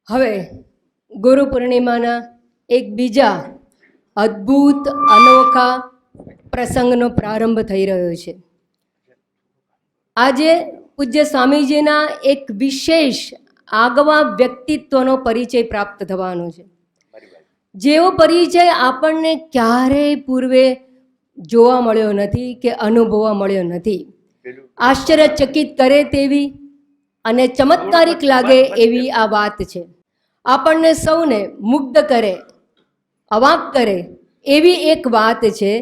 હવે ગુરુ પૂર્ણિમાના એક બીજા અદ્ભુત અનોખા પ્રસંગનો પ્રારંભ થઈ રહ્યો છે. આજે પૂજ્ય સ્વામીજીના એક વિશેષ આગવા વ્યક્તિત્વનો પરિચય પ્રાપ્ત થવાનો છે, જેવો પરિચય આપણને ક્યારેય પૂર્વે જોવા મળ્યો નથી કે અનુભવવા મળ્યો નથી. આશ્ચર્યચકિત કરે તેવી અને ચમત્કારિક લાગે એવી આ વાત છે. આપણને સૌને મુગ્ધ કરે, અવાક કરે એવી એક વાત છે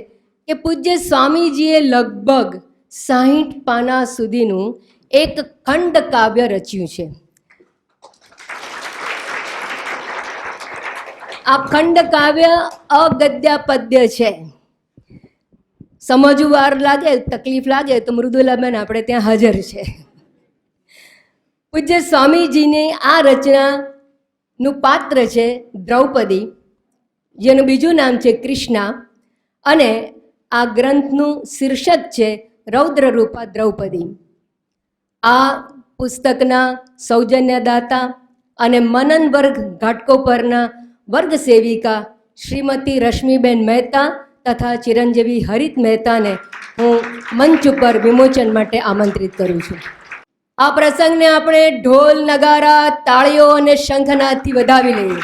કે પૂજ્ય સ્વામીજીએ લગભગ 60 પાના સુધીનું એક ખંડ કાવ્ય રચ્યું છે. આ ખંડ કાવ્ય અગદ્ય પદ્ય છે. સમજવું વાર લાગે, તકલીફ લાગે તો મૃદુલાબેન આપણે ત્યાં હાજર છે. પૂજ્ય સ્વામીજીની આ રચનાનું પાત્ર છે દ્રૌપદી, જેનું બીજું નામ છે કૃષ્ણા, અને આ ગ્રંથનું શીર્ષક છે રૌદ્રરૂપા દ્રૌપદી. આ પુસ્તકના સૌજન્યદાતા અને મનન વર્ગ ઘાટકોપરના વર્ગ સેવિકા શ્રીમતી રશ્મિબેન મહેતા તથા ચિરંજીવી હરિત મહેતાને હું મંચ ઉપર વિમોચન માટે આમંત્રિત કરું છું. આ પ્રસંગને આપણે ઢોલ, નગારા, તાળીઓ અને શંખનાદથી વધાવી લઈએ.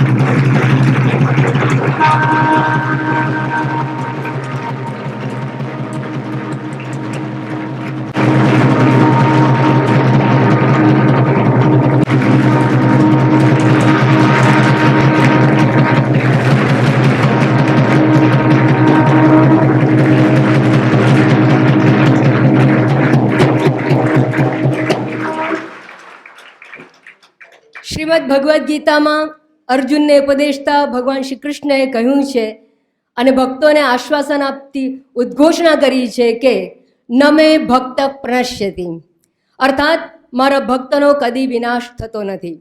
શ્રીમદ ભગવદ્ ગીતામાં અર્જુનને ઉપદેશતા ભગવાન શ્રી કૃષ્ણએ કહ્યું છે અને ભક્તોને આશ્વાસન આપતી ઉદ્ઘોષણા કરી છે કે ન મે ભક્ત પ્રણશ્યતિ, અર્થાત મારા ભક્તનો કદી વિનાશ થતો નથી.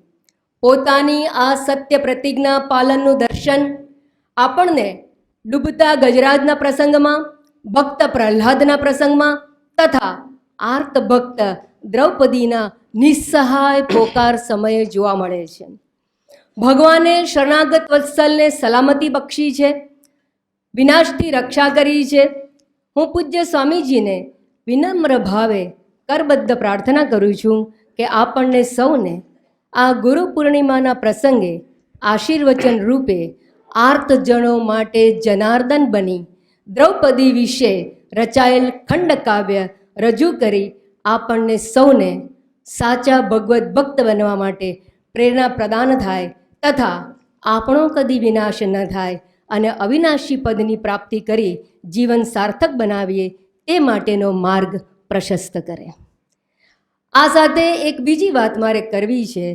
પોતાની આ સત્ય પ્રતિજ્ઞા પાલનનું દર્શન આપણને ડૂબતા ગજરાજના પ્રસંગમાં, ભક્ત પ્રહલાદના પ્રસંગમાં તથા આર્ત ભક્ત દ્રૌપદીના નિસ્સહાય પોકાર સમયે જોવા મળે છે. ભગવાને શરણાગત વત્સલને સલામતી બક્ષી છે, વિનાશથી રક્ષા કરી છે. હું પૂજ્ય સ્વામીજીને વિનમ્ર ભાવે કરબદ્ધ પ્રાર્થના કરું છું કે આપણને સૌને આ ગુરુ પૂર્ણિમાના પ્રસંગે આશીર્વચન રૂપે આર્તજનો માટે જનાર્દન બની દ્રૌપદી વિશે રચાયેલ ખંડ કાવ્ય રજૂ કરી આપણને સૌને સાચા ભગવદ્ ભક્ત બનવા માટે પ્રેરણા પ્રદાન થાય તથા આપણો કદી વિનાશ ન થાય અને અવિનાશી પદની પ્રાપ્તિ કરી જીવન સાર્થક બનાવીએ તે માટેનો માર્ગ પ્રશસ્ત કરે. આ સાથે એક બીજી વાત મારે કરવી છે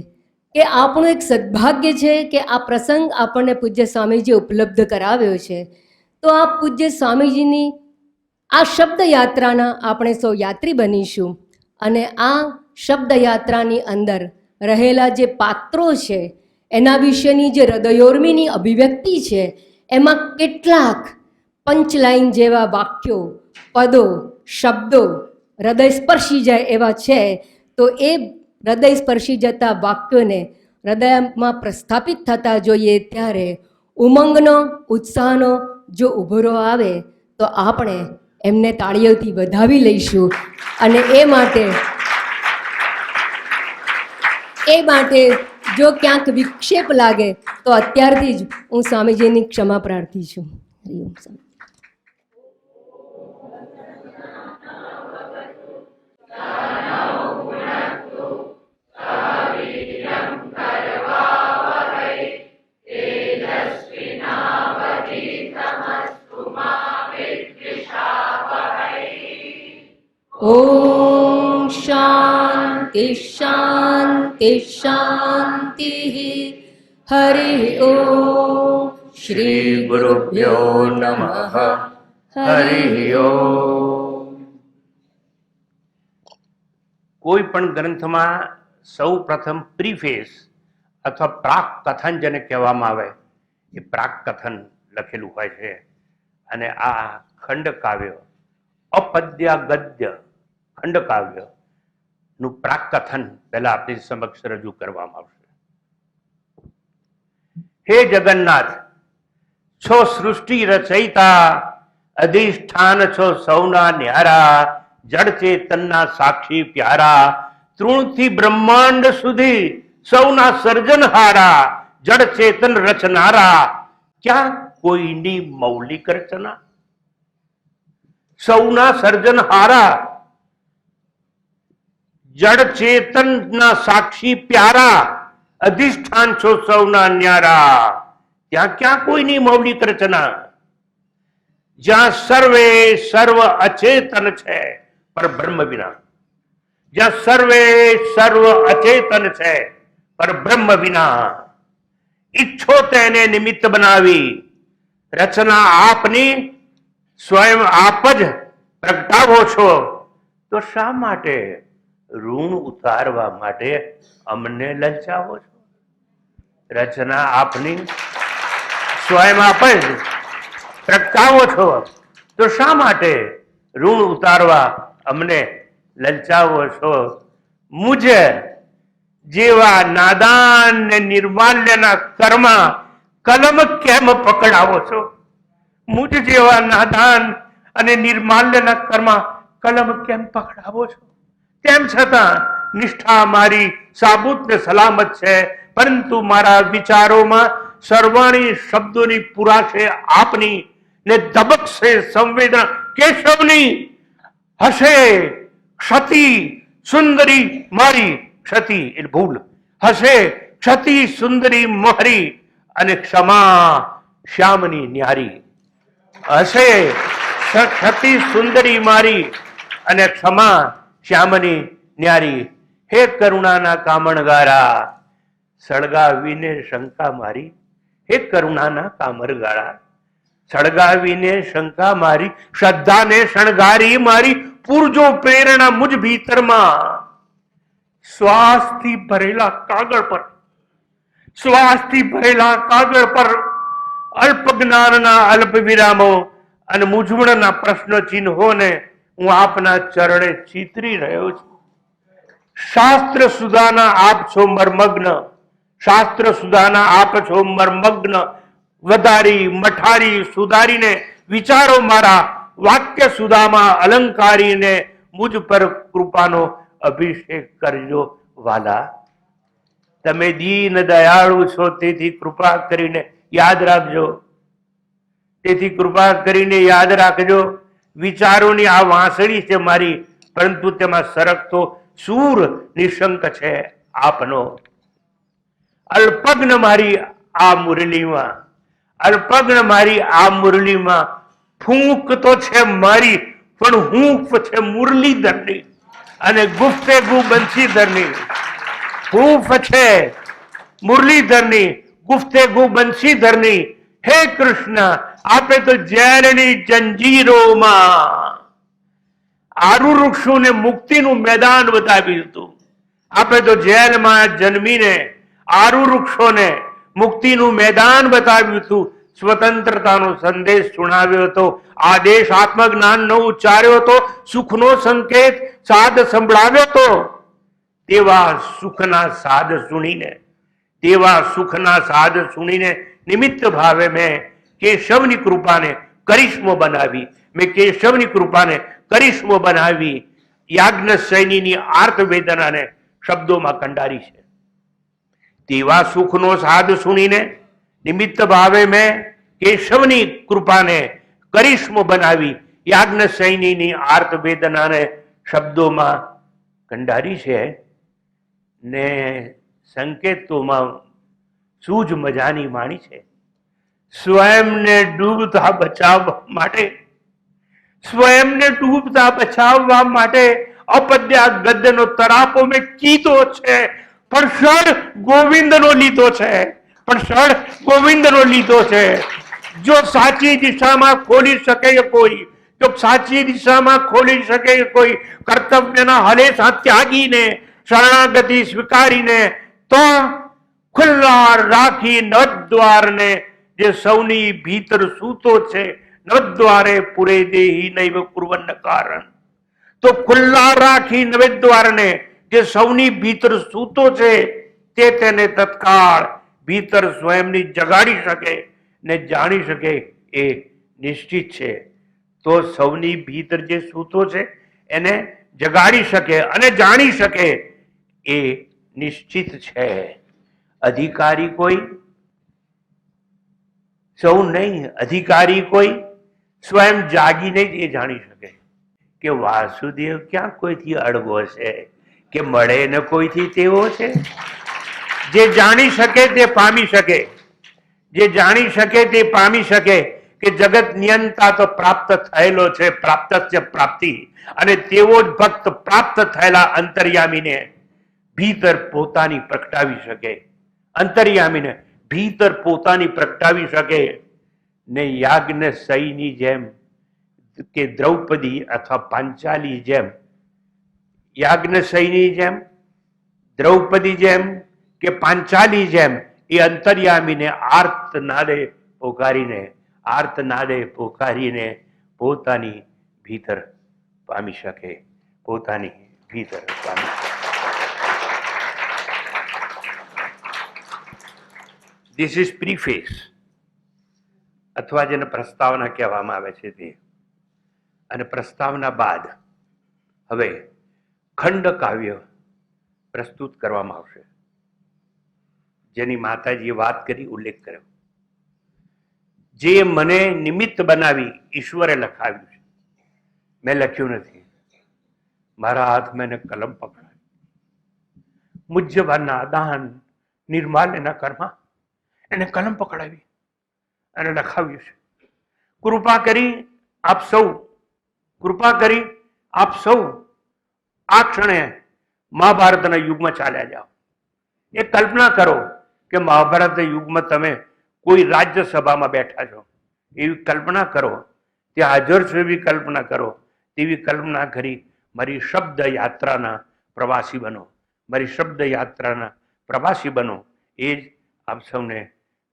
કે આપણું એક સદભાગ્ય છે કે આ પ્રસંગ આપણને પૂજ્ય સ્વામીજી ઉપલબ્ધ કરાવ્યો છે. તો આ પૂજ્ય સ્વામીજીની આ શબ્દયાત્રાના આપણે સૌ યાત્રી બનીશું અને આ શબ્દયાત્રાની અંદર રહેલા જે પાત્રો છે એના વિશેની જે હૃદયોર્મીની અભિવ્યક્તિ છે, એમાં કેટલાક પંચલાઈન જેવા વાક્યો, પદો, શબ્દો હૃદય સ્પર્શી જાય એવા છે. તો એ હૃદય સ્પર્શી જતા વાક્યોને હૃદયમાં પ્રસ્થાપિત થતા જોઈએ ત્યારે ઉમંગનો, ઉત્સાહનો જો ઉભરો આવે તો આપણે એમને તાળીઓથી વધાવી લઈશું. અને એ માટે જો ક્યાંક વિક્ષેપ લાગે તો અત્યારથી જ હું સ્વામીજીની ક્ષમા પ્રાર્થી છું. ઓમ શાંતિ શાંતિ શાંતિ. હરિ ઓમ. શ્રી ગુરુભ્યો નમઃ. હરિ ઓમ. કોઈ પણ ગ્રંથમાં સૌ પ્રથમ પ્રીફેસ અથવા પ્રાક કથન જેને કહેવામાં આવે એ પ્રાક કથન લખેલું હોય છે. અને આ ખંડ કાવ્ય અપદ્ય ગદ્ય ખંડ કાવ્યનું પ્રાક કથન પહેલા આપણી સમક્ષ રજૂ કરવામાં આવશે. હે જગન્નાથ, છો સૃષ્ટિ રચયિતા, અધિષ્ઠાન છો સૌના ન્યારા, જડ ચેતનના સાક્ષી પ્યારા, તૃણથી બ્રહ્માંડ સુધી સૌના સર્જનહારા, જડ ચેતન રચનારા, ક્યાં કોઈની મૌલિક રચના? સૌના સર્જનહારા, જડ ચેતનના સાક્ષી પ્યારા, અધિષ્ઠાન છો સૌના ન્યારા, ત્યાં ક્યાં કોઈની મૌલિક રચના? જ્યાં સર્વે સર્વ અચેતન છે પર બ્રહ્મ વિના, જ્યાં સર્વે સર્વ અચેતન છે પર બ્રહ્મ વિના, ઈચ્છો તેને નિમિત્ત બનાવી, રચના આપની સ્વયં આપ જ પ્રગટાવો છો, તો શા માટે ઋણ ઉતારવા માટે અમને લલચાવો છો? રચના આપની સ્વયં આપ જ પ્રગટાવો છો, તો શા માટે ઋણ ઉતારવા અમને લલચાવો છો? મુજ જેવા નાદાન ને નિર્માલ્યના કર્મા કલમ કેમ પકડાવો છો? મુજ જેવા નાદાન અને નિર્માલ્યના કર્મા કલમ કેમ પકડાવો છો? તેમ છતાં નિષ્ઠા મારી સાબુત ને સલામત છે, પરંતુ મારા વિચારોમાં સર્વાણી શબ્દોની પુરા છે આપની, ને ધબકશે સંવેદના કેશવની. હશે ક્ષતિ સુંદરી મારી, ક્ષતિ એટલે ભૂલ, હશે ક્ષતિ સુંદરી મારી, અને ક્ષમા શ્યામની ન્યારી. હશે ક્ષતિ સુંદરી મારી અને ક્ષમા શ્યામની ન્યારી. હે કરુણાના કામણગારા, સળગાવીને શંકા મારી. હે કરુણાના કામરગારા, સળગાવીને શંકા મારી, શ્રદ્ધાને શણગારી મારી, પૂરજો પ્રેરણા મુજ ભીતરમાં. શ્વાસથી ભરેલા કાગળ પર, શ્વાસથી ભરેલા કાગળ પર અલ્પ જ્ઞાનના અલ્પ વિરામો અને મૂંઝવણના પ્રશ્ન ચિહ્નોને હું આપના ચરણે ચિતરી રહ્યો છું. શાસ્ત્ર સુધાના આપ છો મર્મગ્ન, શાસ્ત્ર સુધાના આપ છો મર્મગ્ન. વધારી મઠારી સુધારીને વિચારો મારા, વાક્ય સુધામાં અલંકારીને મુજ પર કૃપાનો અભિષેક કરજો વાલા. તમે દીન દયાળુ છો, તેથી કૃપા કરીને યાદ રાખજો, તેથી કૃપા કરીને યાદ રાખજો. વિચારોની આ વાંસળી છે મારી, પરંતુ તેમાં સરકતો સૂર નિશંક છે આપનો. અલ્પજ્ઞ મારી આ મુરલીમાં, અલ્પજ્ઞ મારી આ મુરલીમાં, ફૂંક તો છે મારી, પણ હૂંફ છે મુરલીધરની, અને ગુફ્તે ગુ બંસીધરની. હૂંફ છે મુરલીધરની, ગુફ્તે ગુ બંસીધરની. હે કૃષ્ણ, આપે તો ઝેરની જંજીરોમાં આરુ વૃક્ષોને મુક્તિનું મેદાન બતાવ્યું હતું. આપે તો જેલમાં જન્મીને આરુ વૃક્ષોને મુક્તિનું મેદાન બતાવ્યું હતું. સ્વતંત્રતાનો સંદેશ સુણાવ્યો હતો, આદેશ આત્મજ્ઞાનનો ઉચ્ચાર્યો હતો, સુખનો સંકેત સાદ સંભળાવ્યો હતો. તેવા સુખના સાદ સુણીને, તેવા સુખના સાદ સુણીને નિમિત્ત ભાવે મેં કેશવની કૃપાને કરિશ્મો બનાવી, મેં કેશવની કૃપાને કરિશ્મો બનાવી યાજ્ઞસેનીની આર્ત વેદનાને શબ્દોમાં કંડારી છે. તેવા સુખનો સાદ સુણીને નિમિત્ત ભાવે મેં કેશવની કૃપાને કરિશ્મો બનાવી યાજ્ઞસેનીની આર્ત વેદનાને શબ્દોમાં કંડારી છે. ને સંકેતોમાં સૂજ મજાની માણી છે. સ્વયંને ડૂબતા બચાવવા માટે, સ્વયંને ડૂબતા બચાવવા માટે અપદ્યા ગદ્યનો તરાપો મેં કીધો છે, પણ સળ ગોવિંદનો લીધો છે, પણ સળ ગોવિંદનો લીધો છે. જો સાચી દિશામાં ખોલી શકે કોઈ, જો સાચી દિશામાં ખોલી શકે કોઈ, કર્તવ્યના હલેસા ત્યાગીને શરણાગતિ સ્વીકારીને, તો ખુલ્લા રાખી નવદ્વારને જે સૌની ભીતર સૂતો છે, નવદ્વારે પુરે દેહી નૈવ કુર્વન્ન કારણ. તો ખુલ્લા રાખી નવદ્વારને જે સૌની ભીતર સૂતો છે, તે તેને તત્કાળ ભીતર સ્વયંની જગાડી શકે ને જાણી શકે એ નિશ્ચિત છે. તો સૌની ભીતર જે સૂતો છે એને જગાડી શકે અને જાણી શકે એ નિશ્ચિત છે. અધિકારી કોઈ સૌ નહીં, અધિકારી કોઈ સ્વયં જાગીને જ એ જાણી શકે કે વાસુદેવ ક્યાં કોઈથી અડગો છે કે મળે ને કોઈથી તેવો છે. જે જાણી શકે તે પામી શકે, જે જાણી શકે તે પામી શકે કે જગત નિયંતા તો પ્રાપ્ત થયેલો છે, પ્રાપ્ત છે પ્રાપ્તિ, અને તેવો જ ભક્ત પ્રાપ્ત થયેલા અંતર્યામીને ભીતર પોતાની પ્રગટાવી શકે, અંતર્યામીને ભીતર પોતાની પ્રગટાવી શકે ને યાજ્ઞ સહીની જેમ કે દ્રૌપદી અથવા પાંચાલી જેમ, યાજ્ઞ સહીની જેમ, દ્રૌપદી જેમ કે પાંચાલી જેમ એ અંતર્યામીને આર્તનાદે પોકારીને પોતાની ભીતર પામી શકે, પોતાની ભીતર પામી શકે. ધીસ ઇઝ પ્રીફેસ અથવા જેને પ્રસ્તાવના કહેવામાં આવે છે તે. અને પ્રસ્તાવના બાદ હવે ખંડ કાવ્ય પ્રસ્તુત કરવામાં આવશે, જેની માતાજીએ વાત કરી, ઉલ્લેખ કર્યો. જે મને નિમિત્ત બનાવી ઈશ્વરે લખાવ્યું છે, મેં લખ્યું નથી. મારા હાથમાં એને કલમ પકડાવી, મુજ્જબાના દાન નિર્માલ એના કર્મા એને કલમ પકડાવી અને લખાવ્યું છે. કૃપા કરી આપ સૌ આ ક્ષણે મહાભારતના યુગમાં ચાલ્યા જાઓ. એ કલ્પના કરો કે મહાભારતના યુગમાં તમે કોઈ રાજ્યસભામાં બેઠા છો, એવી કલ્પના કરો, ત્યાં હાજર છો એવી કલ્પના કરો. તેવી કલ્પના કરી મારી શબ્દ યાત્રાના પ્રવાસી બનો, મારી શબ્દ યાત્રાના પ્રવાસી બનો. એ જ આપ સૌને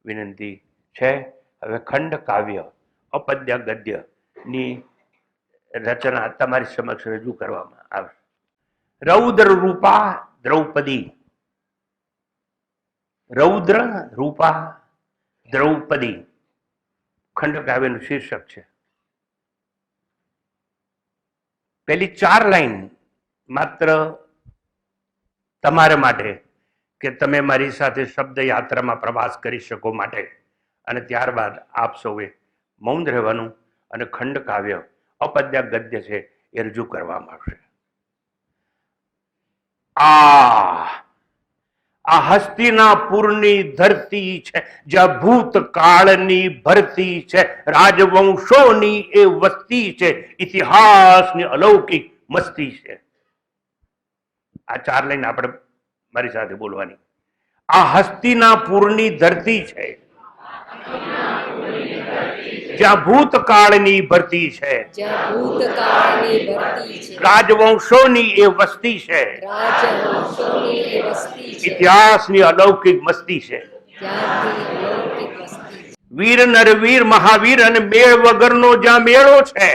વિનંતી છે. હવે ખંડ કાવ્ય અપદ્ય ગદ્યની રચના તમારી સમક્ષ રજૂ કરવામાં આવશે. રૌદ્ર રૂપા દ્રૌપદી, રૌદ્ર રૂપા દ્રૌપદી ખંડ કાવ્યનું શીર્ષક છે. પેલી 4 લાઈન માત્ર તમારા માટે કે તમે મારી સાથે શબ્દ યાત્રામાં પ્રવાસ કરી શકો માટે, અને ત્યારબાદ આપ સૌએ મૌન રહેવાનું અને ખંડ કાવ્ય અપદ્ય ગદ્ય છે એ રજૂ કરવામાં આવશે. આ હસ્તિનાપુરની ધરતી છે, જ્યાં ભૂતકાળની ભરતી છે, રાજવંશોની એ વસ્તી છે, ઇતિહાસની અલૌકિક મસ્તી છે. આ 4 લાઈન આપણે મારી સાથે બોલવાની. આ હસ્તિનાપુરની ધરતી છે, જ્યાં ભૂતકાળની ભરતી છે, રાજવંશોની એ વસ્તી છે, ઇતિહાસની અલૌકિક મસ્તી છે. વીર નરવીર મહાવીર અને મેળ વગરનો જ્યાં મેળો છે,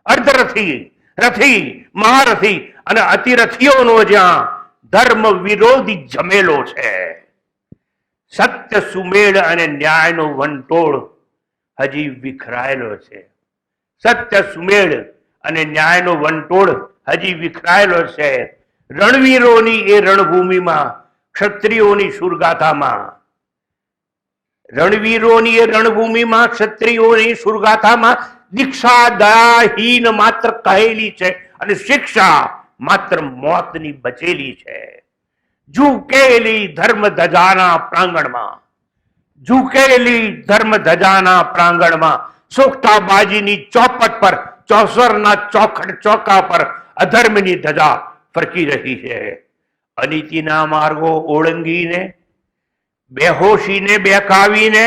અર્ધરથી રથી મહારથી અને અતિરથીઓનો જ્યાં ધર્મ વિરોધી જમેલો છે, સત્ય સુમેળ અને ન્યાયનો વંટોળ હજી વિખરાયેલો છે. સત્ય સુમેળ અને ન્યાયનો વંટોળ હજી વિખરાયેલો છે. રણવીરોની એ રણભૂમિમાં, ક્ષત્રિયોની સુરગાથામાં, રણવીરોની એ રણભૂમિમાં, ક્ષત્રિયોની સુરગાથામાં દીક્ષા દયાહીન માત્ર કહેલી છે અને શિક્ષા માત્ર મોતની બચેલી છે. ઝૂકેલી ધર્મ ધજાના પ્રાંગણમાં, ઝૂકેલી ધર્મ ધજાના પ્રાંગણમાં સોગઠાબાજીની ચોપટ પર, ચોસરના ચોકા પર અધર્મની ધજા ફરકી રહી છે. અનીતિના માર્ગો ઓળંગીને, બેહોશીને બેકાવીને,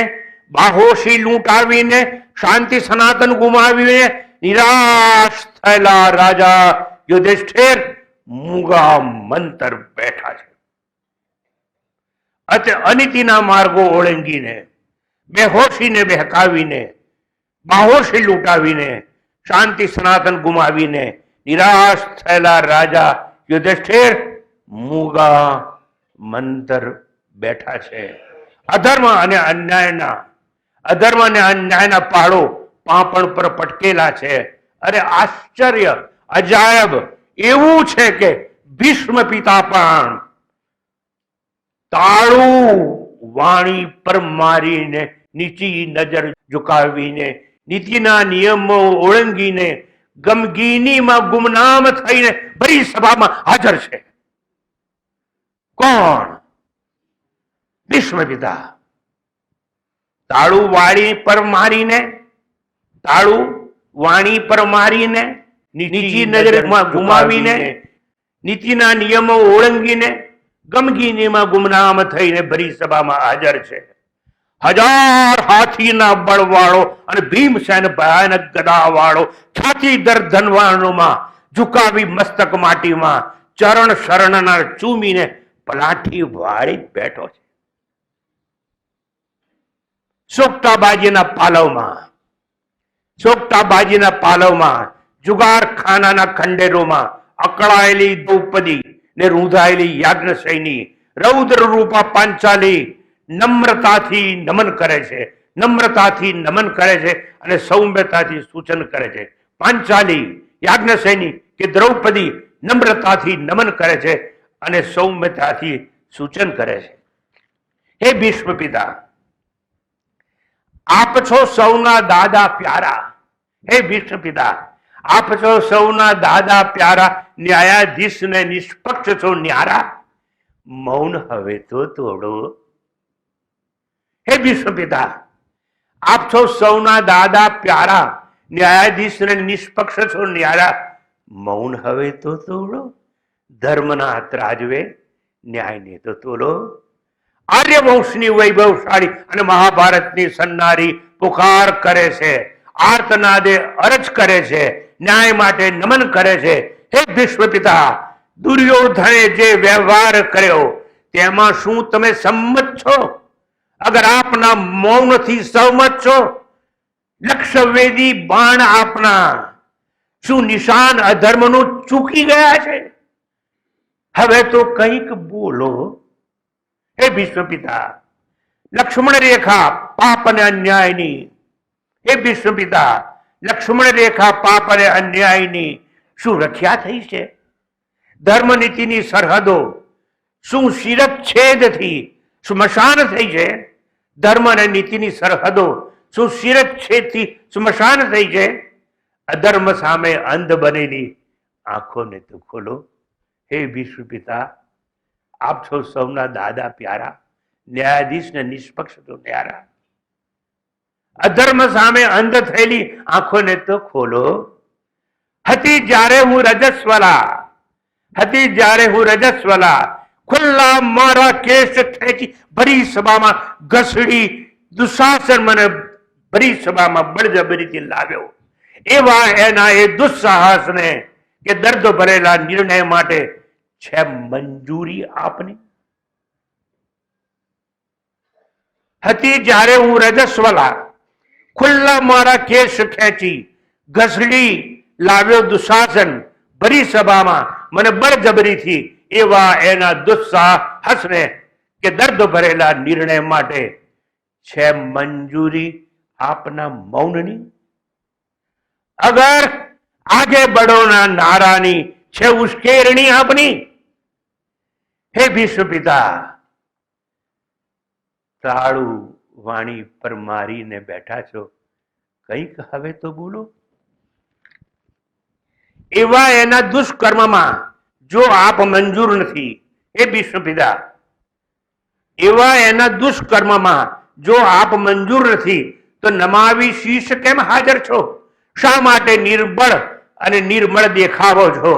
બાહોશી લૂંટાવીને, શાંતિ સનાતન ગુમાવીને નિરાશ થયેલા રાજા યુધિષ્ઠિર મૂંગા મંતર બેઠા છે. અનીતિના માર્ગો ઓળંગીને, બેહોશીને બહેકાવીને, બાહોશી લૂંટાવીને, શાંતિ સનાતન ગુમાવીને નિરાશ થયેલા રાજા યુધિષ્ઠિર મૂંગા મંતર બેઠા છે. અધર્મ અને અન્યાયના પહાડો પાંપણ પર પટકેલા છે. અરે આશ્ચર્ય, અજાયબ એવું છે કે ભીષ્મ પિતા પણ તાળું વાણી પર મારીને, નીચી નજર ઝુકાવીને, નીતિના નિયમો ઓળંગીને, ગમગીનીમાં ગુમનામ થઈને ભરી સભામાં હાજર છે. કોણ? ભીષ્મ પિતા. તાળું વાણી પર મારીને, નીચી નજરમાં ગુમાવીને, નીતિના નિયમો ઓળંગીને, ગમગીનીમાં ગુમનામ થઈને ભરી સભામાં હાજર છે. 1000 હાથીના બળવાળો અને ભીમસેન ભયાનક ગદાવાળો છાતી દર ધનવાણોમાં ઝુકાવી મસ્તક માટીમાં ચરણ શરણના ચૂમીને પલાઠી વાળી બેઠો છે. સોગટાબાજીના પાલવમાં જુગારખાનાના ખંડેરોમાં અકળાયેલી દ્રૌપદી ને રૂંધાયેલી યાજ્ઞસેની રૌદ્ર રૂપા પાંચાલી નમ્રતાથી નમન કરે છે અને સૌમ્યતાથી સૂચન કરે છે. પાંચાલી, યાજ્ઞસેની કે દ્રૌપદી નમ્રતાથી નમન કરે છે અને સૌમ્યતાથી સૂચન કરે છે. હે ભીષ્મ પિતા, આપ છો સૌના દાદા પ્યારા. હે ભીષ્મ પિતા, આપ છો સૌના દાદા પ્યારા, ન્યાયાધીશ ને નિષ્પક્ષ છો ન્યારા. મૌન હવે તો તોડો. હે ભીષ્મ પિતા, આપ છો સૌના દાદા પ્યારા, ન્યાયાધીશ ને નિષ્પક્ષ છો ન્યારા. મૌન હવે તો તોડો. ધર્મના ત્રાજવે ન્યાયને તો તોલો. આર્યવંશની વૈભવશાળી અને મહાભારતની સન્નારી પુકાર કરે છે, આર્તનાદે અરજ કરે છે, ન્યાય માટે નમન કરે છે. હે ભીષ્મ પિતા, દુર્યોધને જે વ્યવહાર કર્યો તેમાં શું તમે સંમત છો? અગર આપના મૌનથી સહમત છો, લક્ષ્યવેદી બાણ આપના શું નિશાન અધર્મનું ચૂકી ગયા છે? હવે તો કંઈક બોલો. હે ભીષ્મ પિતા, લક્ષ્મણ રેખા પાપ અને અન્યાયની. હે ભીષ્મ પિતા, લક્ષ્મણ રેખા પાપ અને અન્યાયની શું રખ્યા થઈ છે? ધર્મ નીતિની સરહદો શું શિરચ્છેદથી સ્મશાન થઈ છે? ધર્મ અને નીતિની સરહદો શું શિરચ્છેદથી સ્મશાન થઈ છે? અધર્મ સામે અંધ બનેલી આંખોને તો ખોલો. હે ભીષ્મ પિતા, આપ છો સૌના દાદા પ્યારા, ન્યાયાધીશ ને નિષ્પક્ષ તો ન્યારા. અધર્મ સામે અંધ થયેલી આંખોને તો ખોલો. હતી જ્યારે હું રજસ્વલા, ખુલ્લા મારા કેસ ખેંચી ભરી સભામાં ઘસડી દુશાસન મને ભરી સભામાં બળજબરીથી લાવ્યો. એવા એના એ દુસ્સાહસને કે દર્દ ભરેલા નિર્ણય માટે છે મંજૂરી આપની? હતી જ્યારે હું રજસ્વલા, ખુલ્લા મારા કેસ ખેંચી ઘસડી લાવ્યો દુશાસન ભરી સભામાં મને બળજબરીથી. એવા એના દુસ્સાહસને કે દર્દ ભરેલા નિર્ણય માટે છે મંજૂરી આપના મૌનની? અગર આગે બળોના નારાની છે ઉશ્કેરણી આપની? હે ભીષ્મ પિતા, તાળું વાણી પર મારીને બેઠા છો, કંઈક હવે તો બોલો. એવા એના દુષ્કર્મમાં જો આપ મંજૂર નથી, હે ભીષ્મ પિતા, એવા એના દુષ્કર્મમાં જો આપ મંજૂર નથી તો નમાવી શીશ કેમ હાજર છો? શા માટે નિર્બળ અને નિર્મળ દેખાવો છો?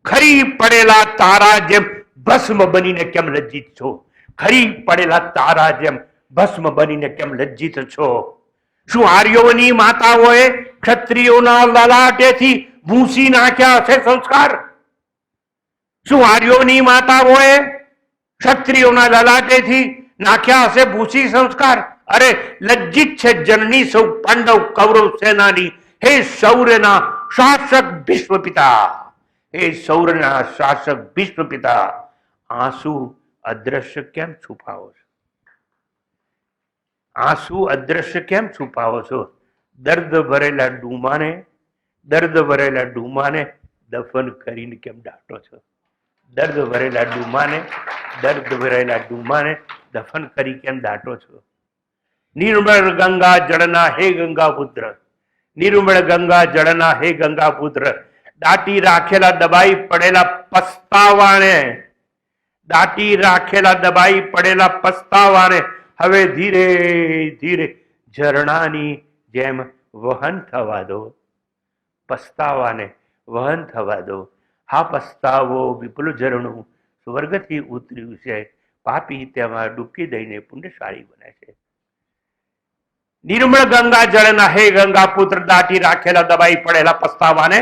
ખરી પડેલા તારા જેમ ભસ્મ બનીને કેમ લજ્જિત છો? ખરી પડેલા તારા જેમ ભસ્મ બનીને કેમ લજ્જિત છો? શું આર્યોની માતાઓએ ક્ષત્રિયોના લલાટેથી ભૂંસી નાખ્યા હશે સંસ્કાર? શું આર્યોની માતાઓએ ક્ષત્રિયોના લલાટેથી નાખ્યા હશે ભૂસી સંસ્કાર? અરે લજ્જિત છે જનની સૌ પાંડવ કૌરવ સેનાની. હે શૌર્યના શાસક ભીષ્મ પિતા, હે શૌર્યના શાસક ભીષ્મ પિતા, આંસુ અદ્રશ્ય કેમ છુપાવો છો? આંસુ અદ્રશ્ય કેમ છુપાવો છો? દર્દ ભરેલા ડૂમાને દફન કરીને કેમ દાટો છો? દર્દ ભરેલા ડૂમાને દફન કરી કેમ દાટો છો? નિર્મળ ગંગા જળના હે ગંગા પુત્ર, નિર્મળ ગંગા જળના હે ગંગા પુત્ર, દાટી રાખેલા દબાઈ પડેલા પસ્તાવાને હવે ધીરે ધીરે ઝરણાની જેમ વહન થવા દો. પસ્તાવાને વહન થવા દો. હા પસ્તાવો વિપુલ ઝરણું સ્વર્ગથી ઉતર્યું છે, પાપી તેમાં ડૂબકી દઈને પુણ્યશાળી બને છે. નિર્મળ ગંગા જળના હે ગંગા પુત્ર, દાટી રાખેલા દબાઈ પડેલા પસ્તાવાને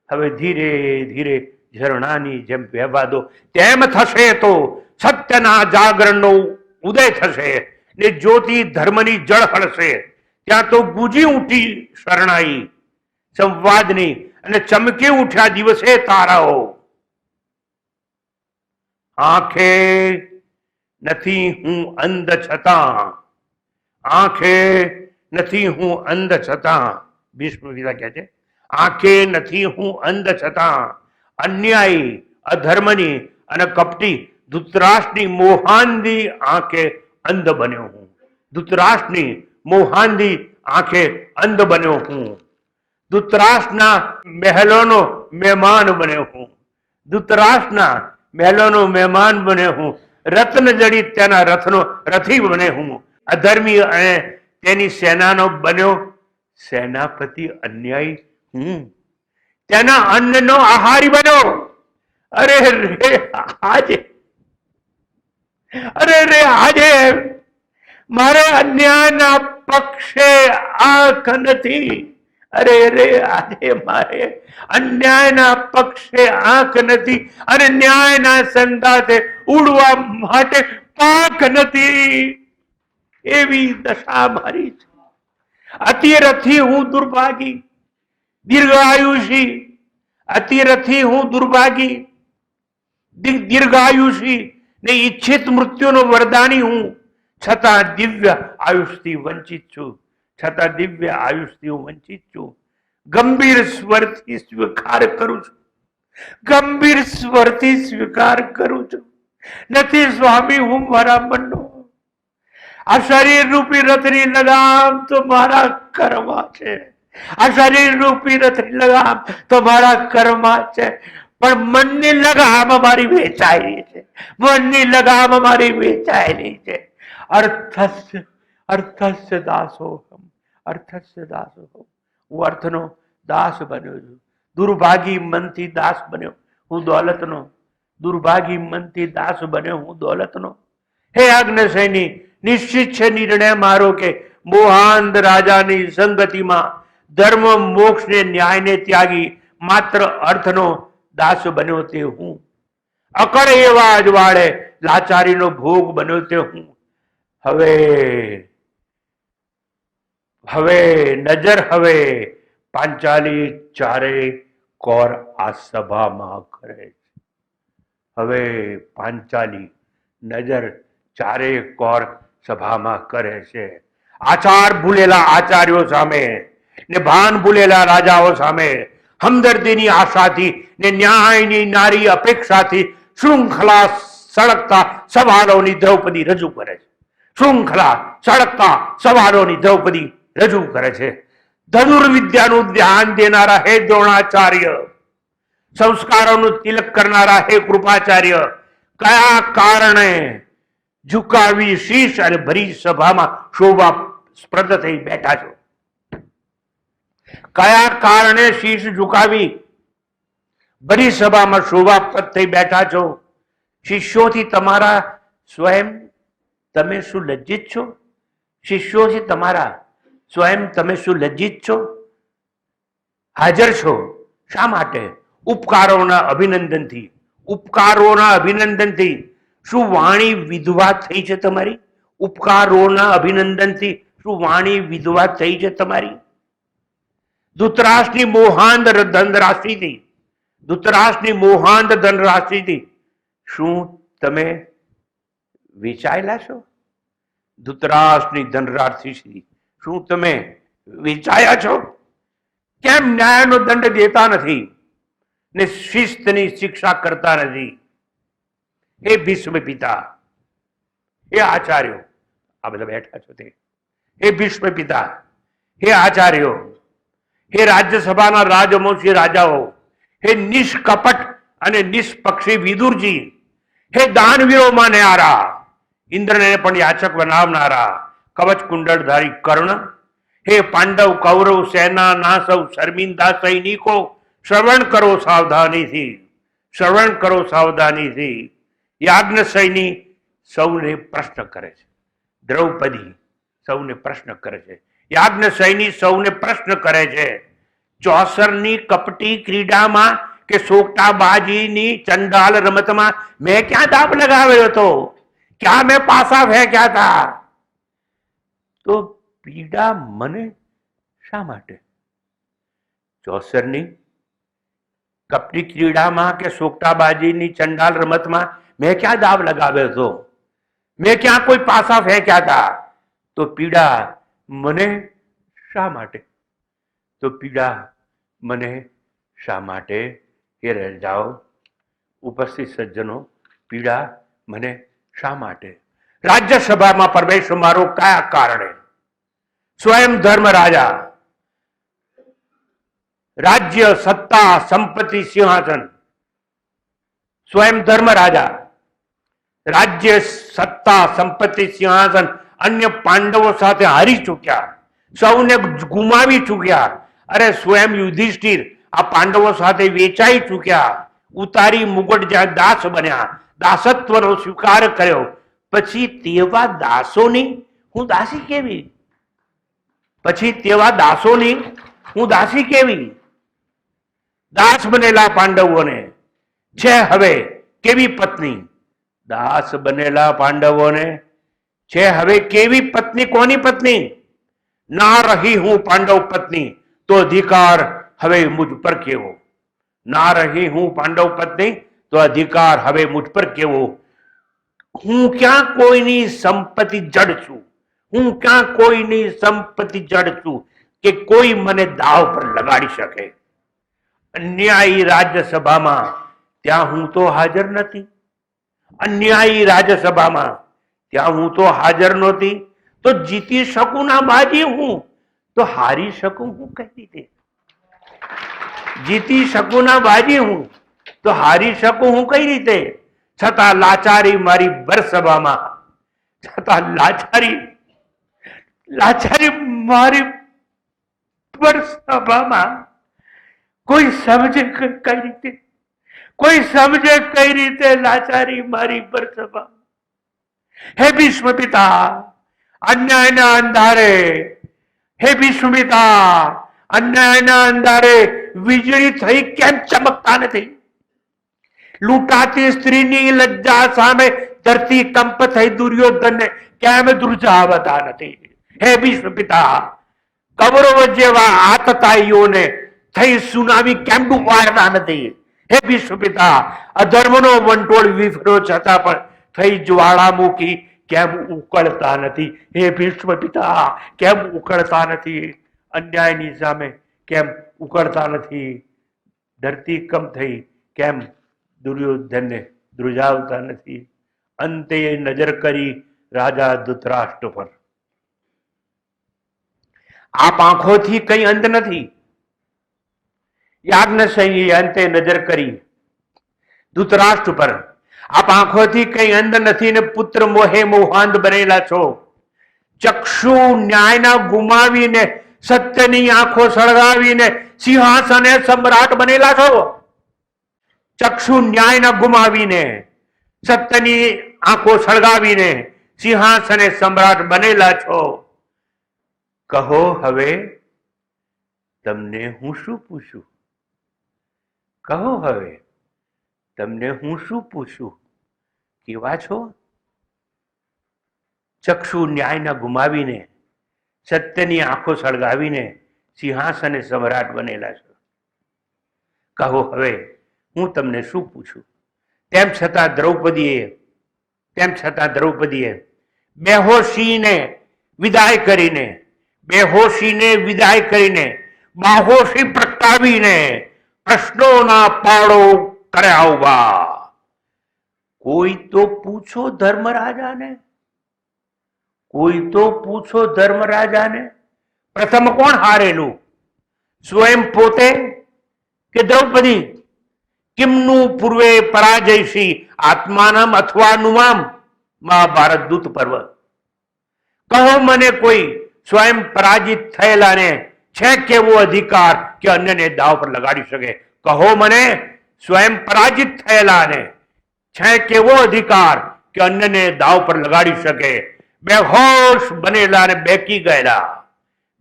હવે ધીરે ધીરે ઝરણાની જેમ વહેવા દો. તેમ થશે તો સત્યના જાગરણનો ઉદય થશે ને જ્યોતિ ધર્મની જળ હળશે. ત્યાં તો ગુજી ઉઠી શરણાઈ સંવાદની અને ચમકી ઉઠ્યા દિવસે તારાઓ. આંખે નથી હું અંધ છતાં, આંખે નથી હું અંધ છતાં, ભીષ્મ પિતા કહે છે, આંખે નથી હું અંધ છતાં અન્યાયી અધર્મની અને કપટી ધૃતરાષ્ટ્રની મોહાંધી આંખે અંધ બન્યો હું. ધૃતરાષ્ટ્રની મોહાંધી આંખે અંધ બન્યો હું. ધૃતરાષ્ટ્રના મહેલોનો મહેમાન બન્યો હું. ધૃતરાષ્ટ્રના મહેલોનો મહેમાન બન્યો હું. રત્ન જડિત તેના રથનો રથી બને હું. અધર્મી અને તેની સેનાનો બન્યો સેનાપતિ અન્યાયી હું. તેના અન્નનો આહારી બન્યો. અરે રે આજે મારે અન્યાયના પક્ષે આંખ નથી. અરે રે આજે મારે અન્યાયના પક્ષે આંખ નથી અને ન્યાયના સંગાથે ઉડવા માટે પાંખ નથી. એવી દશા મારી છે. અતિરથી હું દુર્ભાગી, દીર્ઘાયુષી, અતિરથી હું દુર્ભાગી, દીર્ઘાયુષી ને ઈચ્છિત મૃત્યુનો વરદાની હું. છતાં દિવ્ય આયુષથી વંચિત છું. છતાં દિવ્ય આયુષથી હું વંચિત છું. ગંભીર સ્વરથી સ્વીકાર કરું છું. ગંભીર સ્વરથી સ્વીકાર કરું છું. નથી સ્વામી હું મારા મનનો. આ શરીર રૂપી રથની લગામ તો મારા કર્મા છે. આ શરીર રૂપી રથની લગામ તો મારા કર્મા છે. પણ મનની લગામ અમારી વેચાયેલી છે. મનની લગામ અમારી વેચાયેલી છે. અર્થસ્ય દાસોહમ, અર્થસ્ય દાસોહમ. હું અર્થનો દાસ બન્યો છું. દુર્ભાગી મનથી દાસ બન્યો હું દોલતનો. દુર્ભાગી મનથી દાસ બન્યો હું દોલતનો. હે અગ્નસેની, નિશ્ચિત છે નિર્ણય મારો કે મોહાંધ રાજાની સંગતિમાં ધર્મ મોક્ષ ને ન્યાયને ત્યાગી માત્ર અર્થનો દાસ બન્યો તે હું. અકળ એવા અજવાળે લાચારીનો ભોગ બન્યો તે હું. હવે નજર હવે પાંચાલી ચારે કોર આ સભામાં કરે છે. હવે પાંચાલી નજર ચારે કોર સભામાં કરે છે. આચાર ભૂલેલા આચાર્યો સામે ને ભાન ભૂલેલા રાજાઓ સામે હમદર્દીની આશાથી ને ન્યાયની નારી અપેક્ષાથી શૃંખલા સળગતા સવાલોની દ્રૌપદી રજૂ કરે છે. શૃંખલા સળગતા સવાલોની દ્રૌપદી રજૂ કરે છે. ધનુર્વિદ્યાનું ધ્યાન દેનારા હે દ્રોણાચાર્ય, સંસ્કારોનું તિલક કરનારા હે કૃપાચાર્ય, કયા કારણે ઝુકાવી શીશ અને ભરી સભામાં શોભા સ્પ્રદ થઈ બેઠા છો? કયા કારણે શીશ ઝુકાવી ભરી સભામાં શોભાપ્રદ થઈ બેઠા છો? શિષ્યોથી તમારા સ્વયં તમે શું લજ્જિત છો? શિષ્યોથી તમારા સ્વયં તમે શું લજ્જિત છો? હાજર છો શા માટે? ઉપકારોના અભિનંદનથી. ઉપકારોના અભિનંદનથી. શું વાણી વિધવા થઈ છે તમારી? ઉપકારોના અભિનંદનથી શું વાણી વિધવા થઈ છે તમારી? ધૃતરાષ્ટ્રની મોહાંધ ધનરાશિથી, ધૃતરાષ્ટ્રની મોહાંધ ધનરાશિથી શું તમે વેચાયેલા છો? ધૃતરાષ્ટ્રની ધનરાશિ શું તમે વેચાયા છો? કેમ ન્યાયનો દંડ દેતા નથી ને શિસ્તની શિક્ષા કરતા નથી? હે ભીષ્મ પિતા, હે આચાર્યો, આ બધા બેઠા છો તે, હે ભીષ્મ પિતા, હે આચાર્યો, હે રાજ્યસભાના રાજવંશી રાજાઓ, હે નિષ્કપટ અને નિષ્પક્ષી વિદુરજી, હે દાનવીરોમાં ન્યારા, ઇન્દ્રને પણ યાચક બનાવનારા કવચ કુંડળધારી કર્ણ, હે પાંડવ કૌરવ સેનાના સૌ શર્મિંદા સૈનિકો, શ્રવણ કરો સાવધાનીથી, શ્રવણ કરો સાવધાનીથી. યાજ્ઞ સૈની સૌને પ્રશ્ન કરે છે. દ્રૌપદી સૌને પ્રશ્ન કરે છે. યાજ્ઞ સૈની સૌને પ્રશ્ન કરે છે. ચોસરની કપટી ક્રીડામાં કે સોગટાબાજીની ચંડાલ રમતમાં મેં ક્યાં દાવ લગાવ્યો હતો? ક્યાં મેં પાસા ફેંક્યા હતા? તો પીડા મને શા માટે? ચોસરની કપટી ક્રીડામાં કે સોગટાબાજીની ચંડાલ રમતમાં મેં ક્યાં દાવ લગાવ્યો હતો? મેં ક્યાં કોઈ પાસા ફેંક્યા હતા? તો પીડા મને શા માટે? તો પીડા મને શા માટે? હે રજાઓ, ઉપસ્થિત સજ્જનો, પીડા મને શા માટે? રાજ્યસભામાં પ્રવેશ મારો કયા કારણે? સ્વયં ધર્મ રાજા, રાજ્ય સત્તા સંપત્તિ સિંહાસન, સ્વયં ધર્મ રાજા, રાજ્ય સત્તા સંપત્તિ સિંહાસન અન્ય પાંડવો સાથે હારી ચૂક્યા, સૌને ગુમાવી ચૂક્યા. અરે સ્વયં યુધિષ્ઠિર આ પાંડવો સાથે વેચાઈ ચૂક્યા, ઉતારી મુગટ જ્યાં દાસ બન્યા, દાસત્વનો સ્વીકાર કર્યો. પછી તેવા દાસોની હું દાસી કેવી? પછી તેવા દાસોની હું દાસી કેવી? દાસ બનેલા પાંડવોને છે હવે કેવી પત્ની? દાસ બનેલા પાંડવોને છે હવે કેવી પત્ની? કોની પત્ની? ના રહી હું પાંડવ પત્ની તો અધિકાર હવે મુझ પર કેવો? ના રહી હું પાંડવ પત્ની તો અધિકાર હવે મુझ પર કેવો? હું ક્યાં કોઈની સંપત્તિ જડ છું? હું ક્યાં કોઈની સંપત્તિ જડ છું કે કોઈ મને દાવ પર લગાડી શકે? અન્યાયી રાજ્યસભામાં ત્યાં હું તો હાજર નથી. અન્યાયી રાજ્યસભામાં ત્યાં હું તો હાજર નહોતી. તો જીતી શકું ના બાજી હું, તો હારી શકું હું કઈ રીતે? જીતી શકું ના બાજી હું, તો હારી શકું હું કઈ રીતે? છતાં લાચારી મારી ભરસભામાં, છતાં લાચારી મારી ભરસભામાં. કોઈ સમજે કઈ રીતે? કોઈ સમજે કઈ રીતે લાચારી મારી ભરસભા? હે ભીષ્મ પિતા, અન્યાયના અંધારે, હે ભીષ્મ પિતા, અન્યાયના અંધારે વીજળી થઈ કેમ ચમકતા નથી? લૂંટાતી સ્ત્રીની લજ્જા સામે ધરતી કંપ થઈ દુર્યોધનને કેમ ધ્રુજાવતા નથી? હે ભીષ્મ પિતા, કૌરવ જેવા આતતાઈઓને થઈ સુનામી કેમ ડૂબાડતા નથી? હે ભીષ્મ પિતા, અધર્મનો વંટોળ વિફર્યો છતાં પણ થઈ જ્વાળામુખી કેમ ઉકળતા નથી? હે ભીષ્મ પિતા, કેમ ઉકળતા નથી? અન્યાયની સામે કેમ ઉકળતા નથી? ધરતી કંપ થઈ કેમ દુર્યોધનને ધ્રુજાવતા નથી? અંતે નજર કરી રાજા ધૃતરાષ્ટ્ર પર. આપ આંખોથી કઈ અંત નથી. યાજ્ઞસેનીએ અંતે નજર કરી ધૃતરાષ્ટ્ર પર. આપ આંખોથી કઈ અંધ નથી ને પુત્ર મોહે મોહાંધ બનેલા છો. ચક્ષુ ન્યાયના ગુમાવીને સત્યની આંખો સળગાવીને સિંહાસને સમ્રાટ બનેલા છો. ચક્ષુ ન્યાયના ગુમાવીને સત્યની આંખો સળગાવીને સિંહાસને સમ્રાટ બનેલા છો. કહો હવે તમને હું શું પૂછું? કહો હવે તમને હું શું પૂછું? કેવા છો? ચક્ષુ ન્યાયના ગુમાવીને સત્યની આંખો સળગાવીને સિંહાસને સમ્રાટ બનેલા છો. કહો હવે હું તમને શું પૂછું? તેમ છતાં દ્રૌપદીએ બેહોશીને વિદાય કરીને, બેહોશીને વિદાય કરીને, બાહોશી પ્રગટાવીને પ્રશ્નોના પાડો કર્યા ઉભા. કોઈ તો પૂછો ધર્મરાજાને, કોઈ તો પૂછો ધર્મરાજાને. પ્રથમ કોણ હારેલું, સ્વયં પોતે કે દ્રૌપદી? કિમનું પૂર્વે પરાજયસી આત્માનમ અથવા નુમામ. મહાભારત દૂત પર્વ. કહો મને કોઈ સ્વયં પરાજિત થયેલાને છે કેવો અધિકાર કે અન્યને દાવ પર લગાડી શકે? કહો મને સ્વયં પરાજિત થયેલાને છે કેવો અધિકાર કે અન્યને દાવ પર લગાડી શકે? બેહોશ બનેલા ને બેકી ગયેલા,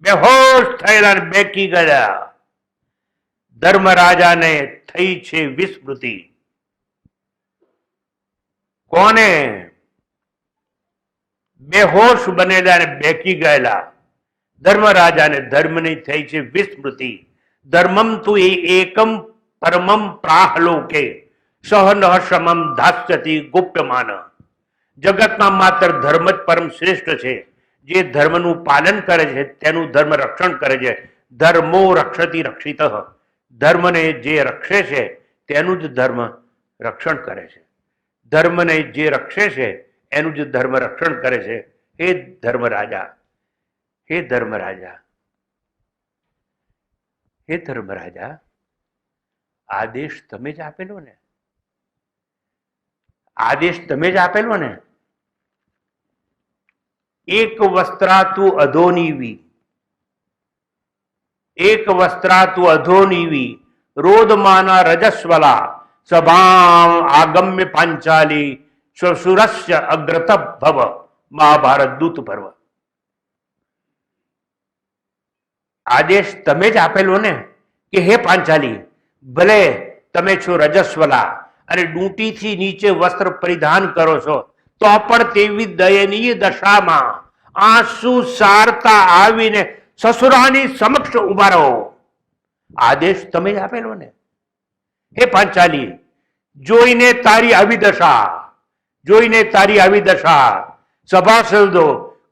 બેહોશ થયેલા ને બેકી ગયા. ધર્મરાજાને થઈ છે વિસ્મૃતિ. કોને? બેહોશ બનેલા ને બેકી ગયેલા ધર્મરાજાને ધર્મની થઈ છે વિસ્મૃતિ. ધર્મમ તું એકમ પરમમ પ્રાહલોકે સહન સમમ ધાસ્યતિ ગુપ્યમાન. જગતમાં માત્ર ધર્મ જ પરમ શ્રેષ્ઠ છે. જે ધર્મનું પાલન કરે છે તેનું ધર્મ રક્ષણ કરે છે. ધર્મો રક્ષતિ રક્ષિત. ધર્મને જે રક્ષે છે તેનું જ ધર્મ રક્ષણ કરે છે. ધર્મને જે રક્ષે છે એનું જ ધર્મ રક્ષણ કરે છે. હે ધર્મરાજા, હે ધર્મરાજા, હે ધર્મરાજા, આદેશ તમે જ આપેલો ને, આદેશ તમે જ આપેલો ને. એક વસ્ત્રાતુ અધોનીવી, એક વસ્ત્રાતુ અધોનીવી રોદમાના રજસ્વલા સભામ આગમ્ય પાંચાલી શ્વશુરસ્ય અગ્રત ભવ. મહાભારત દૂત પર્વ. આદેશ તમે જ આપેલો ને કે હે પાંચાલી, ભલે તમે છો રજસ્વલા અને ડૂંટીથી નીચે વસ્ત્ર પરિધાન કરો છો તો પણ તેવી દયનીય દશામાં આંસુ સારતા આવીને સસુરાની સમક્ષ ઉભા રહો. આદેશ તમે જ આપેલો ને. હે પાંચાલી, જોઈને તારી આવી દશા, જોઈને તારી આવી દશા સભાસદો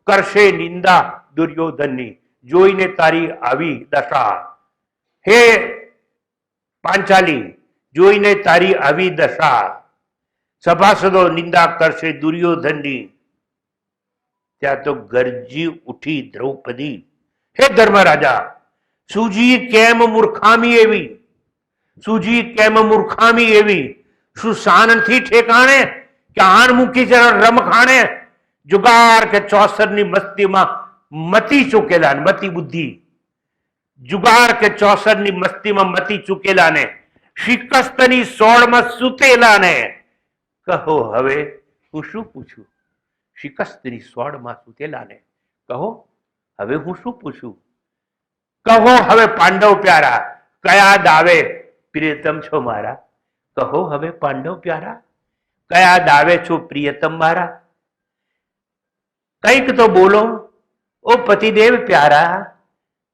કરશે નિંદા દુર્યોધનની. જોઈને તારી આવી દશા, હે પાંચાલી, જોઈને તારી આવી દશા સભાસદો નિંદા કરશે દુર્યોધનની. ત્યાં તો ગરજી ઉઠી દ્રૌપદી. હે ધર્મરાજા, સુજી કેમ મૂર્ખામી એવી, સુજી કેમ મૂર્ખામી એવી? શું શાન નથી ઠેકાણે કે આણ મૂકી છે રમખાણે? જુગાર કે ચોસરની મસ્તીમાં મતી ચૂકેલા ને, મતી બુદ્ધિ. જુગાર કે ચોસરની મસ્તીમાં મતી ચૂકેલા ને, શિકસ્તની સોળમાં સૂતેલા ને. કહો હવે હું શું પૂછું? શિકસ્તની સોળમાં સૂતેલા ને કહો હવે હું શું પૂછું? કહો હવે પાંડવ પ્યારા, કયા દાવે પ્રિયતમ છો મારા? કહો હવે પાંડવ પ્યારા, કયા દાવે છો પ્રિયતમ મારા? કંઈક તો બોલો ઓ પતિદેવ પ્યારા,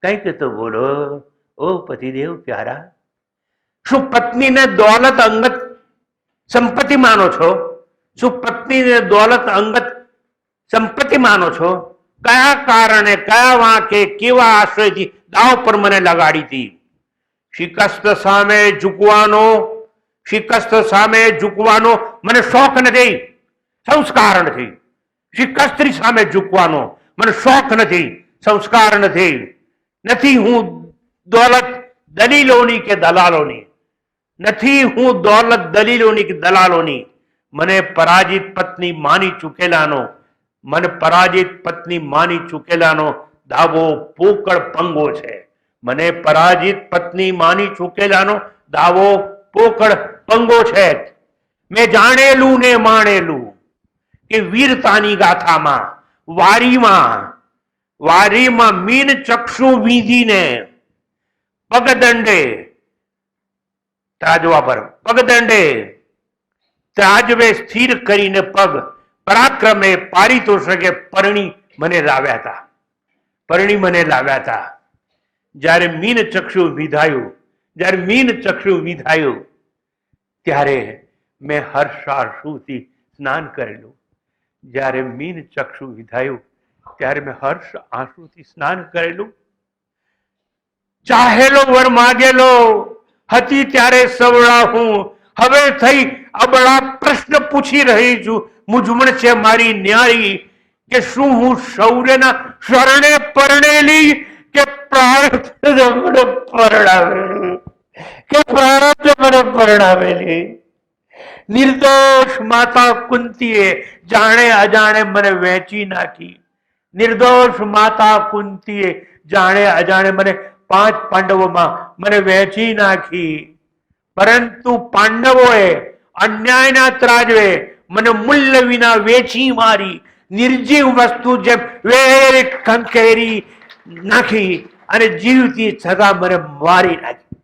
કંઈક તો બોલો ઓ પતિદેવ પ્યારા. શું પત્નીને દોલત અંગત સંપત્તિ માનો છો? શું પત્નીને દોલત અંગત સંપત્તિ માનો છો? કયા કારણે, કયા વાંકે, કેવા આશ્રયથી દાવ પર મને લગાડી હતી? શિકસ્ત સામે ઝૂકવાનો, શિકસ્ત સામે ઝૂકવાનો મને શોખ નથી, સંસ્કાર નથી. શિકસ્ત્રી સામે ઝૂકવાનો મને શોખ નથી, સંસ્કાર નથી. નથી હું દોલત દલીલોની કે દલાલોની, નથી હું દોલત દલીલોની કે દલાલોની. મને પરાજિત પત્ની માની ચૂકેલાનો, મને પરાજિત પત્ની માની ચૂકેલાનો દાવો પોકળ પંગો છે. મને પરાજિત પત્ની માની ચૂકેલાનો દાવો પોકળ પંગો છે. મેં જાણેલું ને માણેલું કે વીરતાની ગાથામાં વારીમાં, વારીમાં મીન ચક્ષુ વીંધીને પગદંડે ત્રાજવા પર, પગદંડે ત્રાજવે સ્થિર કરીને પગ પરાક્રમે પારિતોષકે પરણી મને લાવ્યા હતા, પરણી મને લાવ્યા હતા. જ્યારે મીન ચક્ષુ વિધાયું, જ્યારે મીન ચક્ષુ વિધાયું ત્યારે મેં હર્ષાશ્રુથી સ્નાન કરેલું. જ્યારે મીન ચક્ષુ વિધાયું ત્યારે મેં હર્ષ આંસુથી સ્નાન કરેલું. ચાહેલો વર માગેલો હતી ત્યારે સવળા હું, હવે થઈ અબળા પ્રશ્ન પૂછી રહી છું. મૂંઝવણ છે મારી ન્યારી કે શું હું શૌર્યના શરણે પરણેલી કે પ્રાર્થ મને પરણાવેલી, કે પ્રાર્થ મને પરણાવેલી. નિર્દોષ માતા કુંતીએ જાણે અજાણે મને વહેંચી નાખી. નિર્દોષ માતા કુંતીએ જાણે અજાણે મને 5 પાંડવોમાં મને વહેંચી નાખી. પરંતુ પાંડવોએ અન્યાયના ત્રાજવે મને મૂલ્ય વિના વેચી મારી. નિર્જીવ વસ્તુ જેમ વેરી ખંખેરી નાખી અને જીવતી છતાં મને મારી નાખી.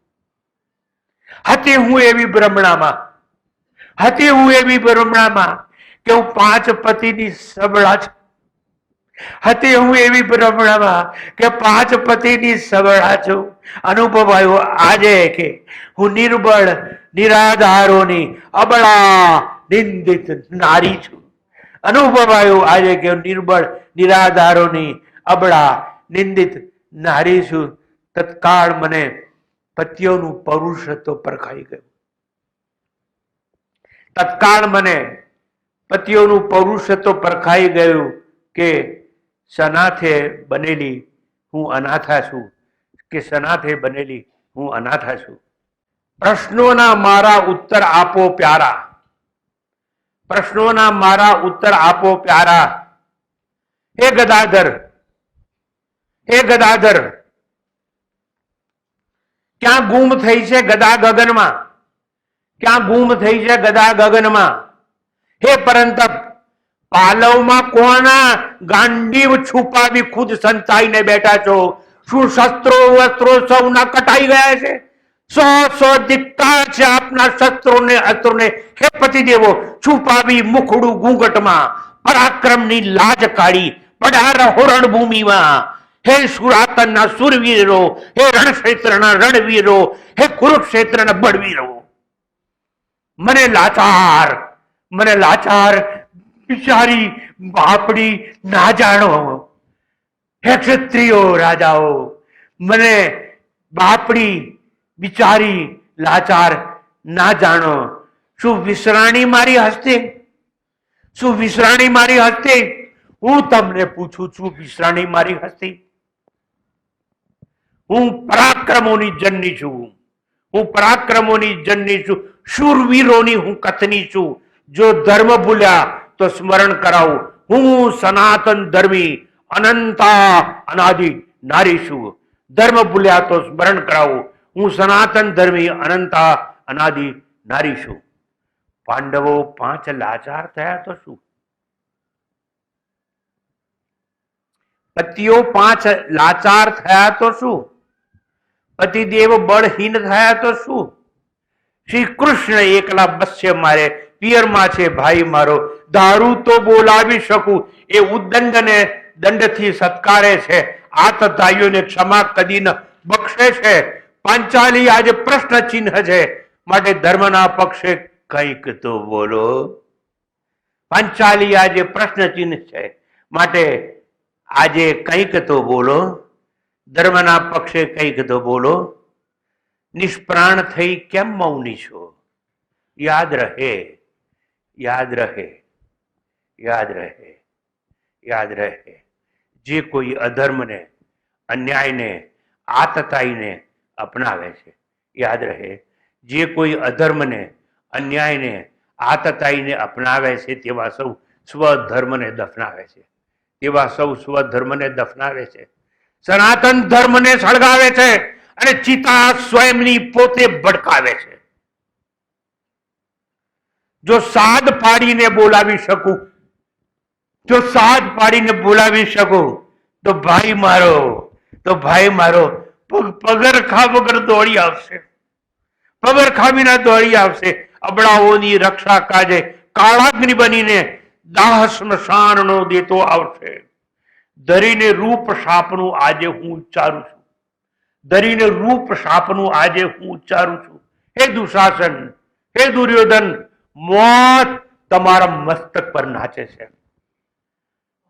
હતી હું એવી ભ્રમણામાં કે હું 5 પતિની સબળા છું. હતી હું એવી ભ્રમણામાં કે 5 પતિની સબળા છું. અનુભવાયો આજે કે હું નિર્બળ નિરાધારોની અબળા નિંદિત નારી છું. અનુભવાયો આજે કે હું નિર્બળ નિરાધારોની અબળા નિંદિત નારી છું. તત્કાળ મને પતિઓનું પૌરુષત્વ પરખાઈ ગયું. તત્કાળ મને પતિઓનું પૌરુષત્વ પરખાઈ ગયું કે સનાથે બનેલી હું અનાથા છું, કે સનાથે બનેલી હું અનાથા છું. પ્રશ્નોના મારા ઉત્તર આપો પ્યારા, પ્રશ્નોના મારા ઉત્તર આપો પ્યારા. હે ગદાધર, હે ગદાધર, ક્યાં ગુમ થઈ છે ગદા ગગનમાં, ક્યાં ગુમ થઈ છે ગદા ગગનમાં. હે પરંતપ, પાલવમાં કોના ગાંડીવ છુપાવી ખુદ સંતાઈને બેઠા છો? શું શસ્ત્રો વસ્ત્રો સૌના કટાઈ ગયા છે? 100 ધિક્કાર છે આપના શસ્ત્રોને અસ્ત્રોને. હે પતિદેવો, છુપાવી મુખડું ઘૂંઘટમાં પરાક્રમની લાજ કાઢી પડ્યા રહો રણભૂમિમાં. હે સુરાતનના સુરવીરો, હે રણક્ષેત્રના રણવીરો, હે કુરુક્ષેત્રના બળવીરો, મને લાચાર બિચારી બાપડી ના જાણો. હે ક્ષત્રિયો રાજાઓ, મને બાપડી બિચારી લાચાર ના જાણો. શું વિશ્રાણી મારી હસ્તે? શું વિશ્રાણી મારી હસ્તે? હું તમને પૂછું છું, વિશ્રાણી મારી હસ્તે? હું પરાક્રમોની જનની છું, હું પરાક્રમોની જનની છું. શૂરવીરોની હું કથની છું. જો ધર્મ ભૂલ્યા તો સ્મરણ કરાવું, હું સનાતન ધર્મી અનંતા અનાદિ નારી છું. ધર્મ ભૂલ્યા તો સ્મરણ કરાવું, હું સનાતન ધર્મી અનંતા અનાદિ નારી છું. પાંડવો 5 લાચાર થયા તો શું? પતિઓ 5 લાચાર થયા તો શું? પતિદેવ બળહીન થયા તો શું? શ્રી કૃષ્ણ એકલા બસ્ય મારે પિયરમાં છે ભાઈ મારો. દારૂ તો બોલાવી શકું એ ઉદ્દંડને દંડથી સત્કારે છે. આતતાઈઓને ક્ષમા કદી ન બક્ષે છે. પાંચાલી આજે પ્રશ્ન ચિહ્ન છે, માટે ધર્મના પક્ષે કંઈક તો બોલો. પાંચાલી આજે પ્રશ્ન ચિહ્ન છે, માટે આજે કંઈક તો બોલો. ધર્મના પક્ષે કંઈક તો બોલો. નિષ્પ્રાણ થઈ કેમ મૌની છો? યાદ રહે, યાદ રહે, યાદ રહે, યાદ રહે. જે કોઈ અધર્મને, અન્યાયને, આતતાઈને અપનાવે છે, યાદ રહે. જે કોઈ અધર્મને, અન્યાયને, આતતાઈને અપનાવે છે તેવા સૌ સ્વધર્મને દફનાવે છે, તેવા સૌ સ્વધર્મને દફનાવે છે. સનાતન ધર્મને સળગાવે છે અને ચિતા સ્વયંની પોતે ભડકાવે છે. જો સાદ પાડીને બોલાવી શકું, જો સાદ પાડીને બોલાવી શકું તો ભાઈ મારો પગરખા વગર દોડી આવશે, પગરખા વિના દોડી આવશે. અબળાઓની રક્ષા કાજે કાળાગ્નિ બનીને દાહ સ્મશાનનો દેતો આવશે. ધરીને રૂપ શાપનું આજે હું ઉચ્ચારું છું, ધરીને રૂપ શાપનું આજે હું ઉચ્ચારું છું. હે દુશાસન, હે દુર્યોધન, મોત તમારા મસ્તક પર નાચે છે.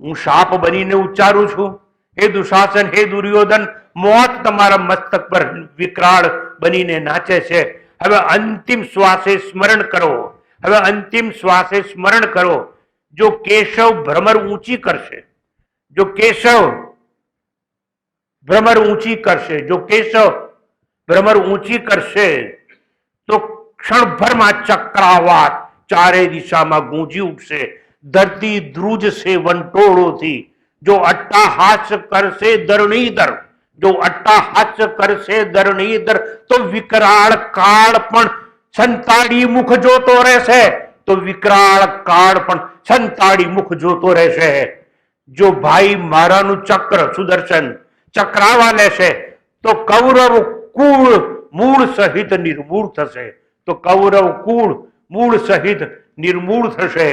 હું શાપ બનીને ઉચ્ચારું છું, હે દુશાસન, હે દુર્યોધન, મોત તમારા મસ્તક પર વિકરાળ બનીને નાચે છે. હવે અંતિમ શ્વાસે સ્મરણ કરો, હવે અંતિમ શ્વાસે સ્મરણ કરો. જો કેશવ ભ્રમર ઊંચી કરશે, જો કેશવ ભ્રમર ઊંચી કરશે, જો કેશવ ભ્રમર ઊંચી કરશે તો ક્ષણભરમાં ચક્રાવાત ચારે દિશામાં ગૂંજી ઉઠશે. ધરતી ધ્રુજશે વંટોળોથી. જો અટ્ટાહાસ્ય કરશે ધરણીધર, જો અટ્ટાહાસ્ય કરશે ધરણીધર, તો વિકરાળ કાળ પણ સંતાડી મુખ જોતો રહેશે, તો વિકરાળ કાળ પણ સંતાડી મુખ જોતો રહેશે. જો ભાઈ મારાનું ચક્ર સુદર્શન ચક્રાવા લેશે તો કૌરવ કુળ મૂળ સહિત નિર્મૂળ થશે, તો કૌરવ કુળ મૂળ સહિત નિર્મૂળ થશે.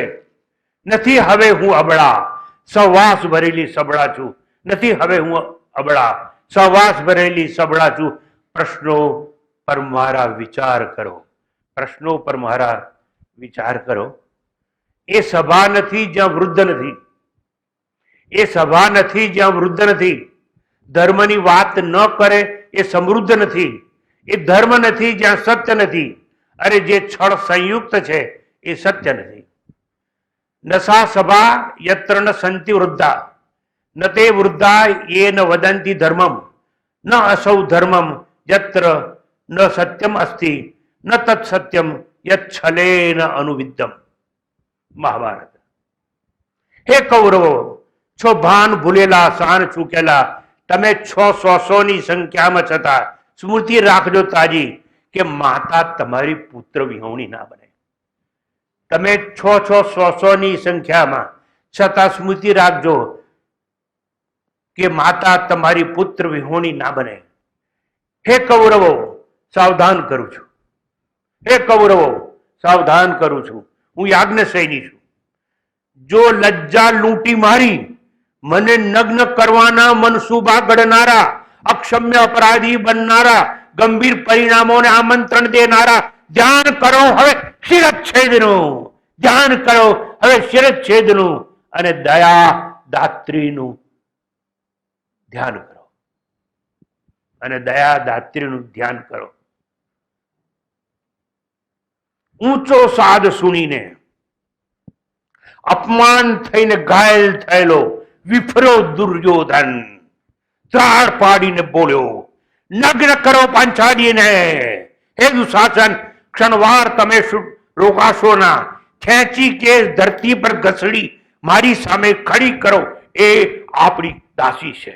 નથી હવે હું અબળા, સવાસ ભરેલી સબળા છું. નથી હવે હું અબળા, સવાસ ભરેલી સબળા છું. પ્રશ્નો પર મારા વિચાર કરો, પ્રશ્નો પર મારા વિચાર કરો. એ સભા નથી જ્યાં વૃદ્ધ નથી, એ સભા નથી જ્યાં વૃદ્ધ નથી. ધર્મની વાત ન કરે એ સમૃદ્ધ નથી, એ ધર્મ નથી જ્યાં સત્ય નથી. અરે જે છળ સંયુક્ત છે એ સત્ય નથી. નસા સભા યત્ર ન સંતિ વૃદ્ધા, ન તે વૃદ્ધા એ ન વદંતી ધર્મમ, ન અસૌ ધર્મમ યત્ર ન સત્યમ અસ્તિ, ન તત્ સત્યમ યત છલેન અનુવિદ્ધમ. મહાભારત. હે કૌરવો, છો ભાન ભૂલેલા, શાન ચૂકેલા, તમે 600 ની સંખ્યામાં છતાં સ્મૃતિ રાખજો તાજી કે માતા તમારી પુત્ર વિહોણી ના બને. તમે 600 ની સંખ્યામાં છતાં સ્મૃતિ રાખજો કે માતા તમારી પુત્ર વિહોણી ના બને. હે કૌરવો, સાવધાન કરું છું, હે કૌરવો સાવધાન કરું છું. હું યાજ્ઞસેની છું. જો લજ્જા લૂંટી મારી મને નગ્ન કરવાના મનસુબા ઘડનારા, અક્ષમ્ય અપરાધી બનનારા, ગંભીર પરિણામોને આમંત્રણ દેનારા, ધ્યાન કરો હવે શિરચ્છેદનું, ધ્યાન કરો હવે શિરચ્છેદનું, અને દયા દાત્રીનું ધ્યાન કરો, અને દયા દાત્રીનું ધ્યાન કરો. ઊંચો સાદ સુણીને અપમાન થઈને ઘાયલ થયેલો વિફરો દુર્યોધન ત્રાળ પાડીને બોલ્યો, નગ્ન કરો પાંચાલીને. હે દુશાસન, ક્ષણવાર તમે રોકાશો ના. ખેંચી કે ધરતી પર ઘસડી મારી સામે ખડી કરો. એ આપણી દાસી છે,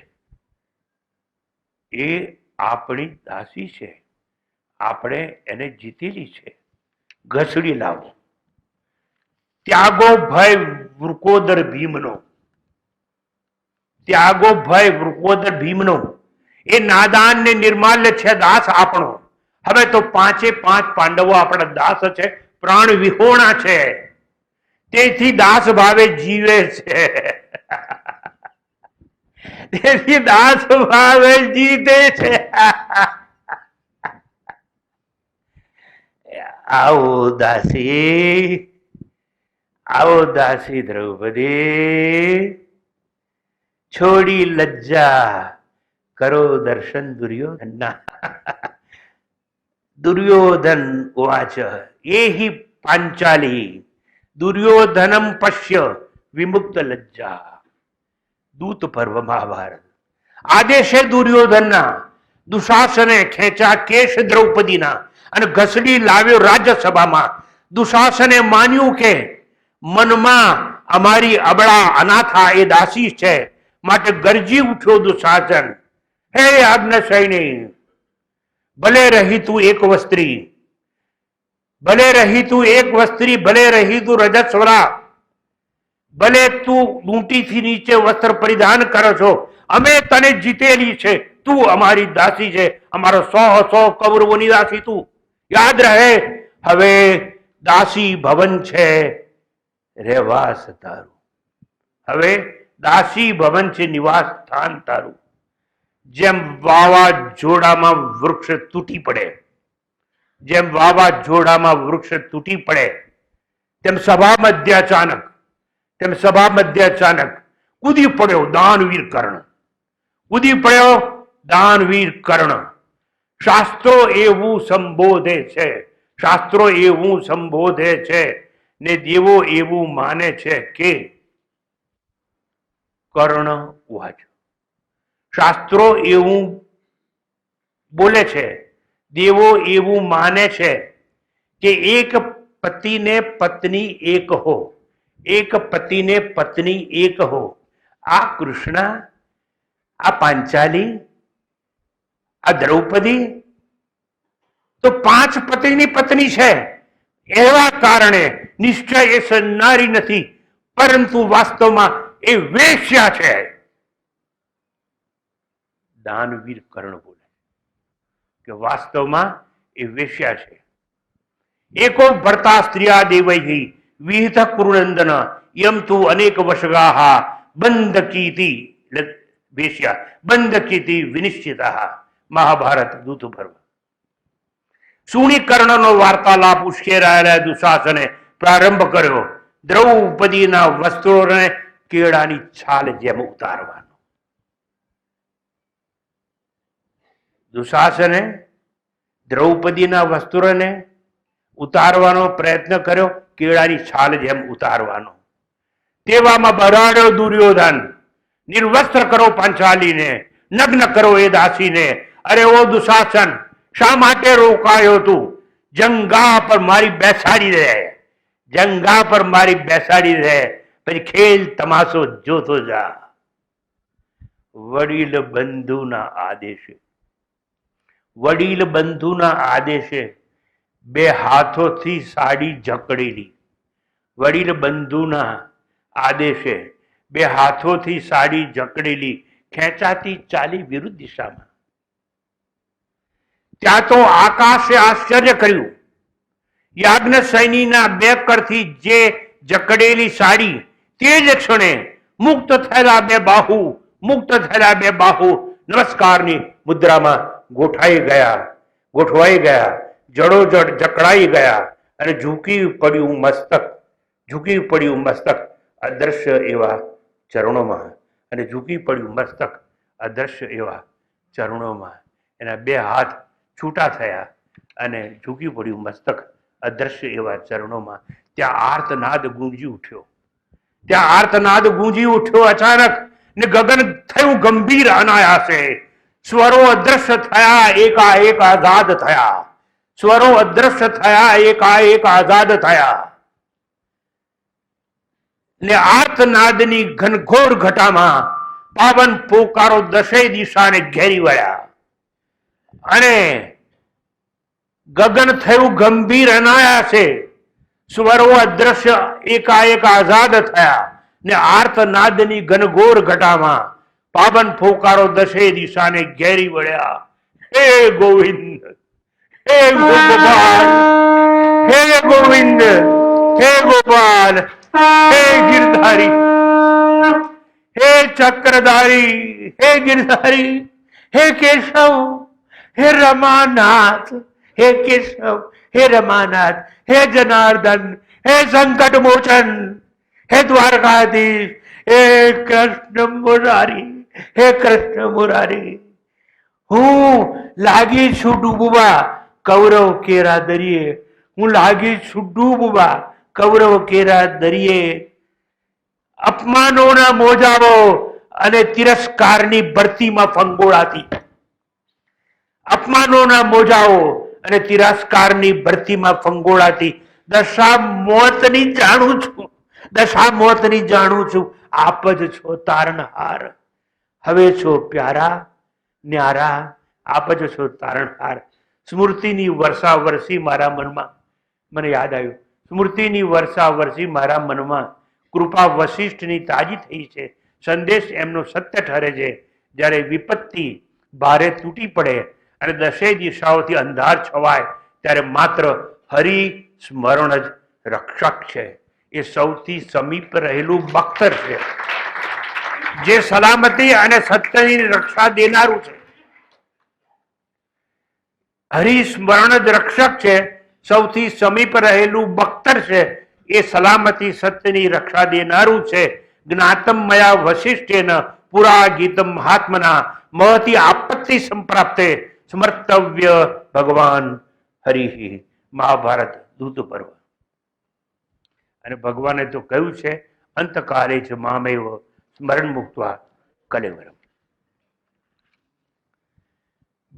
એ આપણી દાસી છે, આપણે એને જીતેલી છે. ઘસડી લાવો. ત્યાગો ભય વૃકોદર ભીમનો, ત્યાગો ભય વૃકોદર ભીમનો. એ નાદાન ને નિર્માલ્ય છે દાસ આપણો. હવે તો 5 પાંડવો આપણા દાસ છે, પ્રાણ વિહોણા છે, તેથી દાસ ભાવે જીવે છે, તેથી દાસ ભાવે જીતે છે. આવો દાસી, આવો દાસી દ્રૌપદી, છોડી લજ્જા કરો દર્શન દુર્યોધનના. દુર્યોધન ઉવાચ એહિ પાંચાલી દુર્યોધનમ પશ્ય વિમુક્ત લજ્જા. દૂત પર્વ મહાભારત. આદેશે દુર્યોધનના દુશાસને ખેંચા કેશ દ્રૌપદીના અને ઘસડી લાવ્યો રાજ્યસભામાં. દુશાસને માન્યું કે મનમાં અમારી અબળા અનાથા એ દાસી છે, માટે ગરજી ઉઠ્યો દુશાસન, હે આજ્ઞસૈની, ભલે રહી તું એક વસ્ત્રી, ભલે રહી તું એક વસ્ત્રી, ભલે રહી તું રજસ્વરા, ભલે તું ઊંટીથી નીચે વસ્ત્ર પરિધાન કરો છો, અમે તને જીતેલી છે, તું અમારી દાસી છે, અમારો 100 કૌરવોની દાસી તું. યાદ રહે, હવે દાસી ભવન છે રહેવાસ તારું, હવે દાસી ભવન છે નિવાસ સ્થાન તારું. જેમ વાવાઝોડામાં વૃક્ષ તૂટી પડે, જેમ વાવાઝોડામાં વૃક્ષ તૂટી પડે, તેમ સભા મધ્ય અચાનક, તેમ સભા મધ્ય અચાનક કૂદી પડ્યો દાનવીર કર્ણ, કૂદી પડ્યો દાનવીર કર્ણ. શાસ્ત્રો એવું સંબોધે છે, શાસ્ત્રો એવું સંબોધે છે ને દેવો એવું માને છે કે કર્ણ ઉવાચ. શાસ્ત્રો એવું બોલે છે, દેવો એવું માને છે કે એક પતિને પત્ની એક હો, એક પતિને પત્ની એક હો. આ કૃષ્ણ, આ પાંચાલી, આ દ્રૌપદી તો 5 પતિની પત્ની છે. એવા કારણે નિશ્ચય એ સન્નારી નથી, પરંતુ વાસ્તવમાં એ વેશ્યા છે. દાનવીર કર્ણ બોલે કે વાસ્તવમાં એ વેશ્યા છે. એકો ભર્તા સ્ત્રીયા દેવૈ વિહિત કુરુનંદન યમ તુ અનેક વશગાહ બંધકીતિ વેશ્યા બંધકીતિ વિનિશ્ચિતા. મહાભારત દૂત પર્વ. શુનિકર્ણનો વાર્તાલાપ ઉશ્કેરાયેલા દુશાસને પ્રારંભ કર્યો દ્રૌપદીના વસ્ત્રોને કેળાની છાલ જેમ ઉતારવાનો. દુશાસને દ્રૌપદીના વસ્ત્રોને ઉતારવાનો પ્રયત્ન કર્યો, કેળાની છાલ જેમ ઉતારવાનો. તેવામાં બરાડ્યો દુર્યોધન, નિર્વસ્ત્ર કરો પાંચાલીને, નગ્ન કરો એ દાસીને. અરે ઓ દુશાસન, શા માટે રોકાયો તું? જંગા પર મારી બેસાડી દે, જંગા પર મારી બેસાડી દે, પછી ખેલ તમાશો જોતો જા. વડીલ બંધુના આદેશે, વડીલ બંધુના આદેશે 2 હાથોથી સાડી જકડેલી, વડીલ બંધુના આદેશે 2 હાથોથી સાડી જકડેલી ખેંચાતી ચાલી વિરુદ્ધ દિશામાં. ત્યાં તો આકાશે આશ્ચર્ય કર્યું. યાજ્ઞસૈનીના 2 કરથી જે જકડેલી સાડી તે જ ક્ષણે મુક્ત થયેલા 2 બાહુ, મુક્ત થયેલા 2 બાહુ નમસ્કારની મુદ્રામાં ગોઠવાઈ ગયા, જડોજડ જકડાઈ ગયા અને ઝૂકી પડ્યું મસ્તક અદ્રશ્ય એવા ચરણોમાં, અને ઝૂકી પડ્યું મસ્તક અદ્રશ્ય એવા ચરણોમાં. એના 2 હાથ છૂટા થયા અને ઝૂકી પડ્યું મસ્તક અદ્રશ્ય એવા ચરણોમાં. ત્યાં આર્તનાદ ગુંજી ઉઠ્યો, ત્યાં આર્તનાદ ગુંજી ઉઠ્યો અચાનક, ને ગગન થયું ગંભીર અનાયાસે. સ્વરો અદ્રશ્ય થયા, એકાએક આઝાદ થયા, સ્વરો અદ્રશ્ય થયા, એકાએક આઝાદ થયા. ને આર્તનાદની ઘનઘોર ઘટામાં પાવન પોકારો 10 દિશાને ઘેરી વળ્યા, અને ગગન થયું ગંભીર અનાયાસે. સ્વરો અદ્રશ્ય એકાએક આઝાદ થયા, ને આર્તનાદની ઘનઘોર ઘટામાં પાવન ફોકારો 10 દિશાને ઘેરી વળ્યા. હે ગોવિંદ, હે ગોપાલ, હે ગોવિંદ, હે ગોપાલ, હે ગિરધારી, હે ચક્રધારી, હે ગિરધારી, હે કેશવ, હે રમાનાથ, હે કેશવ, હે રમાનાથ, હે જનાર્દન, હે સંકટ મોચન, હે દ્વારકાધીશ, હે કૃષ્ણ મુરારી, હે કૃષ્ણ મુરારી. હું લાગી છું ડૂબવા કૌરવ કેરા દરિયે, હું લાગી છું ડૂબવા કૌરવ કેરા દરિયે. અપમાનોના મોજાઓ અને તિરસ્કારની ભરતીમાં ફંગોળાતી, અપમાનોના મોજાઓ અને તિરસ્કારની ભરતીમાં ફંગોળાતી દશા મોતની જાણું છું, દશા મોતની જાણું છું. આપ જ છો તારણહાર, હવે છો પ્યારા ન્યારા, આપ જ છો તારણહાર. સ્મૃતિની વર્ષા વરસી મારા મનમાં, મને યાદ આવ્યું, સ્મૃતિની વર્ષા વરસી મારા મનમાં. કૃપા વશિષ્ઠની તાજી થઈ છે, સંદેશ એમનો સત્ય ઠરે છે. જ્યારે વિપત્તિ ભારે તૂટી પડે અને 10 દિશાઓથી અંધાર છવાય, ત્યારે માત્ર હરિ સ્મરણ જ રક્ષક છે. એ સૌથી સમીપ રહેલું બખ્તર છે, જે સલામતી અને સત્યની રક્ષા દેનારું છે. હરિ સ્મરણ જ રક્ષક છે, સૌથી સમીપ રહેલું બખ્તર છે, એ સલામતી સત્યની રક્ષા દેનારું છે. જ્ઞાતમ મયા વશિષ્ઠેન પુરા ગીતમ મહાત્મના મહતી આપત્તિ સંપ્રાપ્તે સ્મર્તવ્ય ભગવાન હરિ. મહાભારત દૂત પર્વ. અને ભગવાને તો કહ્યું છે અંતકાલે જ મામેવ સ્મરણ મુક્તવા કલેવરમ.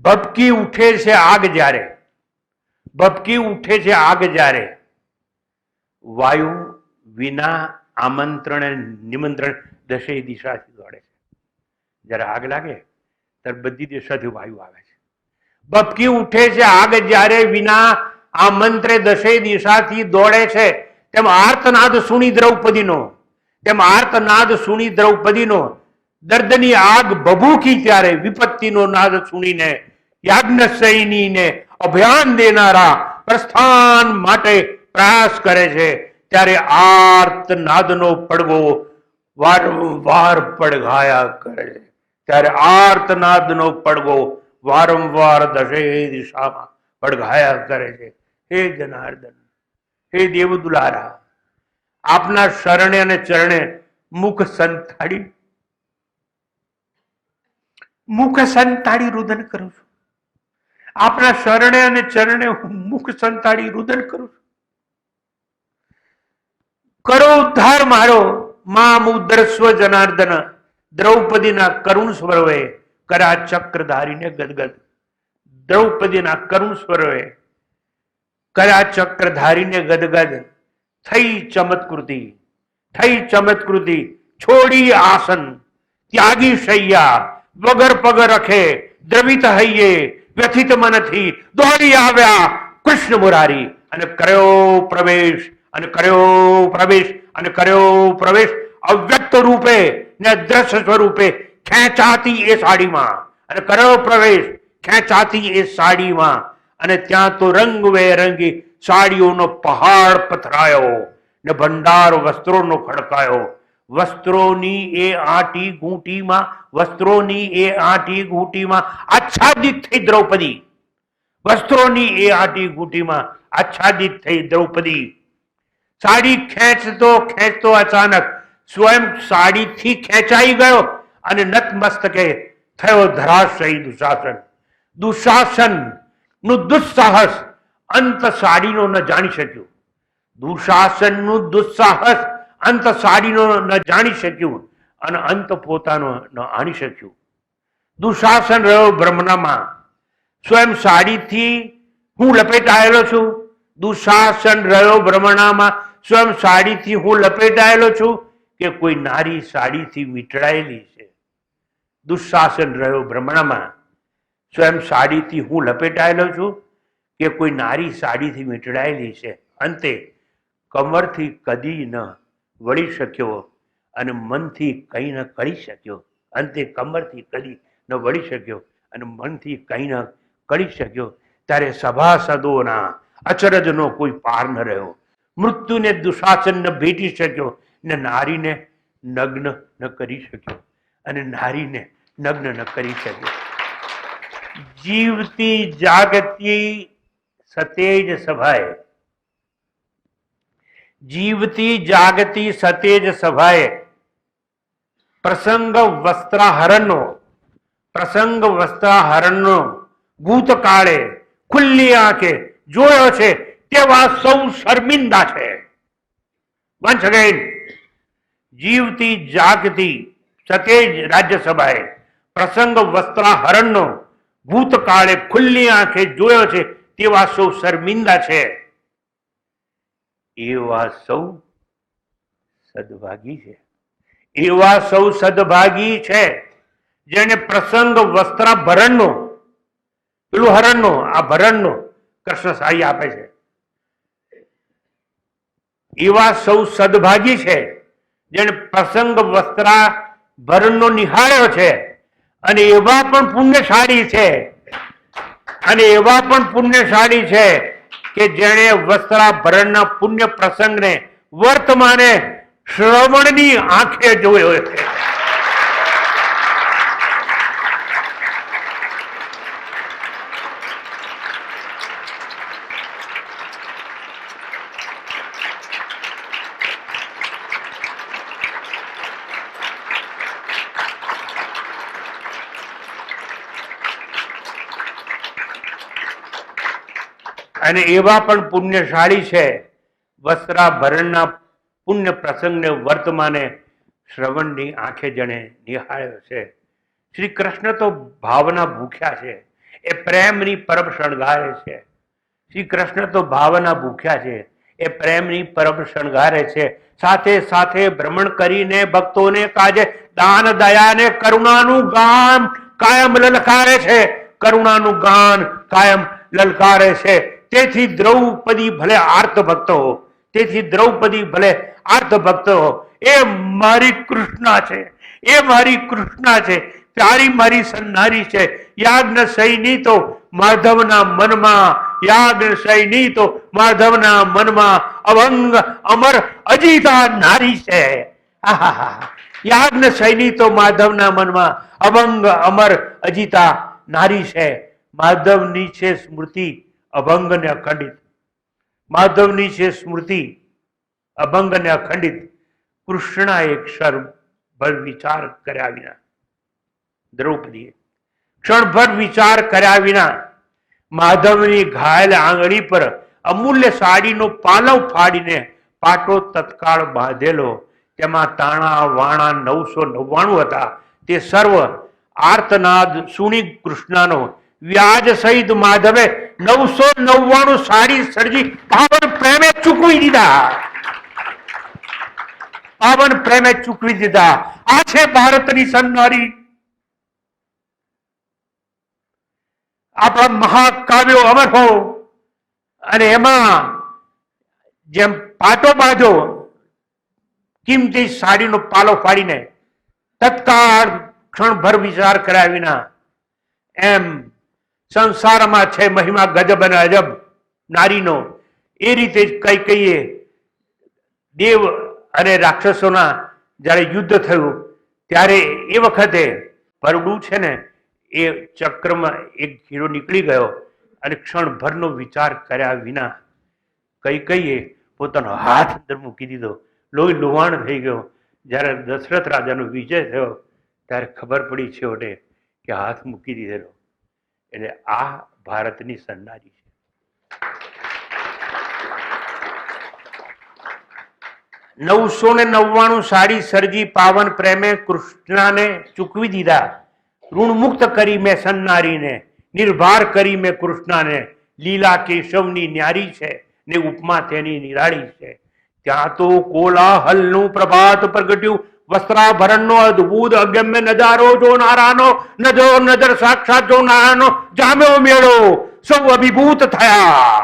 ભપકી ઉઠે છે આગ જ્યારે, ભપકી ઉઠે છે આગ જ્યારે વાયુ વિના આમંત્રણ નિમંત્રણ દશેય દિશાથી દોડે છે. જ્યારે આગ લાગે ત્યારે બધી દિશાથી વાયુ આવે છે. ભપકી ઉઠે છે આગ જ્યારે વિના આમંત્રે દશેય દિશાથી દોડે છે. તેમ આર્તનાદ સુણી દ્રૌપદીનો, તેમ આર્તનાદ સુણી દ્રૌપદીનો દર્દની આગ ભભૂકી ત્યારે વિપત્તિનો નાદ સુણીને યાજ્ઞસેનીને અભયાન દેનારા પ્રસ્થાન માટે પ્રયાસ કરે છે. ત્યારે આર્તનાદનો પડઘો વારંવાર પડઘાયા કરે છે. ત્યારે આર્તનાદનો પડઘો વારંવાર દશેય દિશામાં પડઘાયા કરે છે. હે જનાર્દન, હે દેવ દુલારા, આપના શરણે અને ચરણે મુખ સંતાડી રુદન કરું છું. આપના શરણે અને ચરણે હું મુખ સંતાડી રુદન કરું છું. કરો ઉદ્ધાર મારો મામ ઉદ્ધરસ્વ જનાર્દન. દ્રૌપદીના કરુણ સ્વરવે કરા ચક્રધારીને ગદગદ. દ્રૌપદીના કરુણ સ્વરવે કરા ચક્રધારીને ગદગદ. થઈ ચમત્કૃતિ, થઈ ચમત્કૃતિ, છોડી આસન, ત્યાગી શૈયા, વગર પગ રખે, દ્રવિત હૈયે, વ્યથિત મનથી દોડી આવ્યા કૃષ્ણ મુરારી અને કર્યો પ્રવેશ, અને કર્યો પ્રવેશ, અને કર્યો પ્રવેશ અવ્યક્ત રૂપે ને દ્રશ્ય સ્વરૂપે ખેંચાતી એ સાડીમાં, અને કર્યો પ્રવેશ ખેંચાતી એ સાડીમાં. અને ત્યાં તો રંગબેરંગી સાડીઓનો પહાડ પથરાયો ને ભંડાર વસ્ત્રોનો ખડકાયો. વસ્ત્રોની એ આંટી ઘૂંટીમાં, વસ્ત્રોની એ આંટી ઘૂંટીમાં આચ્છાદિત થઈ દ્રૌપદી. વસ્ત્રોની એ આંટી ઘૂંટીમાં આચ્છાદિત થઈ દ્રૌપદી. સાડી ખેંચતો ખેંચતો અચાનક સ્વયં સાડીથી ખેંચાઈ ગયો અને નતમસ્તકે થયો ધરાશયી દુશાસન. દુશાસન નું દુસ્સાહસ અંત સાડીનો ન જાણી શક્યું. દુશાસનનું દુસ્સાહસ અંત સાડીનો ન જાણી શક્યું અને અંત પોતાનો ન આણી શક્યું. દુશાસન રહ્યો બ્રહ્મનામાં, સ્વયં સાડીથી હું લપેટાયેલો છું. દુશાસન રહ્યો બ્રહ્મણામાં, સ્વયં સાડીથી હું લપેટાયેલો છું કે કોઈ નારી સાડીથી વીંટળાયેલી છે. દુશાસન રહ્યો બ્રહ્મણામાં, સ્વયં સાડીથી હું લપેટાયેલો છું કે કોઈ નારી સાડીથી વીંટળાયેલી છે. અંતે કમરથી કદી ન વળી શક્યો અને મનથી કંઈ ન કરી શક્યો. અંતે કમરથી કદી ન વળી શક્યો અને મનથી કંઈ ન કરી શક્યો. ત્યારે સભાસદોના અચરજનો કોઈ પાર ન રહ્યો. મૃત્યુને દુશાસન ન ભેટી શક્યો ને નારીને નગ્ન ન કરી શક્યો, અને નારીને નગ્ન ન કરી શક્યો. જીવતી જાગતી સતેજ સભાએ, જીવતી જાગતી સતેજ સભાએ પ્રસંગ વસ્ત્રાહરણનો ભૂતકાળે ખુલ્લી આંખે જોયો છે તેવા સૌ શર્મિંદા છે. વન્સ અગેન, જીવતી જાગતી સતેજ રાજ્યસભાએ પ્રસંગ વસ્ત્રાહરણનો ભૂતકાળે ખુલ્લી આંખે જોયો છે તેવા સૌ શર્મિંદા છે. એવા સૌ સદભાગી છે, એવા સૌ સદભાગી છે જેને પ્રસંગ વસ્ત્રાભરણનો, પેલું હરણનો, આ ભરણનો કૃષ્ણ સાઈ આપે છે. એવા સૌ સદભાગી છે જેને પ્રસંગ વસ્ત્રાભરણનો નિહાળ્યો છે. અને એવા પણ પુણ્યશાળી છે, અને એવા પણ પુણ્યશાળી છે કે જેણે વસ્ત્રાભરણના પુણ્ય પ્રસંગને વર્તમાને શ્રવણની આંખે જોયો છે. અને એવા પણ પુણ્યશાળી છે વસ્ત્રાભરણના પુણ્ય પ્રસંગને વર્તમાને શ્રવણની આંખે જણે નિહાળ્યો છે. શ્રી કૃષ્ણ તો ભાવના ભૂખ્યા છે, એ પ્રેમની પરબ શણગારે છે. શ્રી કૃષ્ણ તો ભાવના ભૂખ્યા છે, એ પ્રેમની પરબ શણગારે છે. સાથે સાથે ભ્રમણ કરીને ભક્તોને કાજે દાન દયાને કરુણાનું ગાન કાયમ લલકારે છે. કરુણાનું ગાન કાયમ લલકારે છે. તેથી દ્રૌપદી ભલે આર્ત ભક્ત હો, તેથી દ્રૌપદી ભલે આર્ત ભક્ત હો, એ મારી કૃષ્ણા છે, એ મારી કૃષ્ણા છે, પ્યારી મારી સન્નારી છે. યાજ્ઞ સૈની તો માધવના મનમાં, યાજ્ઞ સૈની તો માધવના મનમાં અભંગ અમર અજીતા નારી છે. આહા, યાજ્ઞ સૈની તો માધવના મનમાં અભંગ અમર અજીતા નારી છે. માધવની છે સ્મૃતિ અભંગ ને અખંડિત, માધવની છે સ્મૃતિ અભંગ ને અખંડિત. કૃષ્ણા એક ક્ષણભર વિચાર કર્યા વિના, દ્રૌપદીએ ક્ષણભર વિચાર કર્યા વિના માધવની ઘાયલ આંગળી પર અમૂલ્ય સાડીનો પાલવ ફાડીને પાટો તત્કાળ બાંધેલો. તેમાં તાણા વાણા 999 હતા. તે સર્વ આર્તનાદ સુણી કૃષ્ણનો વ્યાજ સહિત માધવે 999 સાડી સર્જી પાવન પ્રેમે ચૂકવી દીધા, પાવન પ્રેમે ચૂકવી દીધા. આ છે ભારતની સન્નારી. આપણા મહાકાવ્યો અમર હો અને એમાં જેમ પાટો બાંધો કિંમતી સાડીનો પાલો ફાડીને તત્કાળ ક્ષણભર વિચાર કર્યા વિના, એમ સંસારમાં છે મહિમા ગજબ અને અજબ નારીનો. એ રીતે જ કઈ કહીએ દેવ અને રાક્ષસોના જ્યારે યુદ્ધ થયું ત્યારે એ વખતે ભરડું છે ને એ ચક્રમાં એક હીરો નીકળી ગયો અને ક્ષણભરનો વિચાર કર્યા વિના કઈ કહીએ પોતાનો હાથ અંદર મૂકી દીધો. લોહી લુહાણ થઈ ગયો. જ્યારે દશરથ રાજાનો વિજય થયો ત્યારે ખબર પડી છેવટે કે હાથ મૂકી દીધેલો. એટલે આ ભારતની સન્નારી છે. 999 સાડી સર્જી પાવન પ્રેમે કૃષ્ણને ચૂકવી દીધા. ઋણ મુક્ત કરી મેં સન્નારીને, નિર્ભાર કરી મેં કૃષ્ણને. લીલા કેશવની ન્યારી છે ને ઉપમા તેની નિરાળી છે. ત્યાં તો કોલાહલનું પ્રભાત પ્રગટ્યું. વસ્ત્રાભરણનો અદભુત અગમ્ય નજારો જોનારાનો નજર સાક્ષાત જોનારાનો જામ્યો મેળો. સૌ અભિભૂત થયા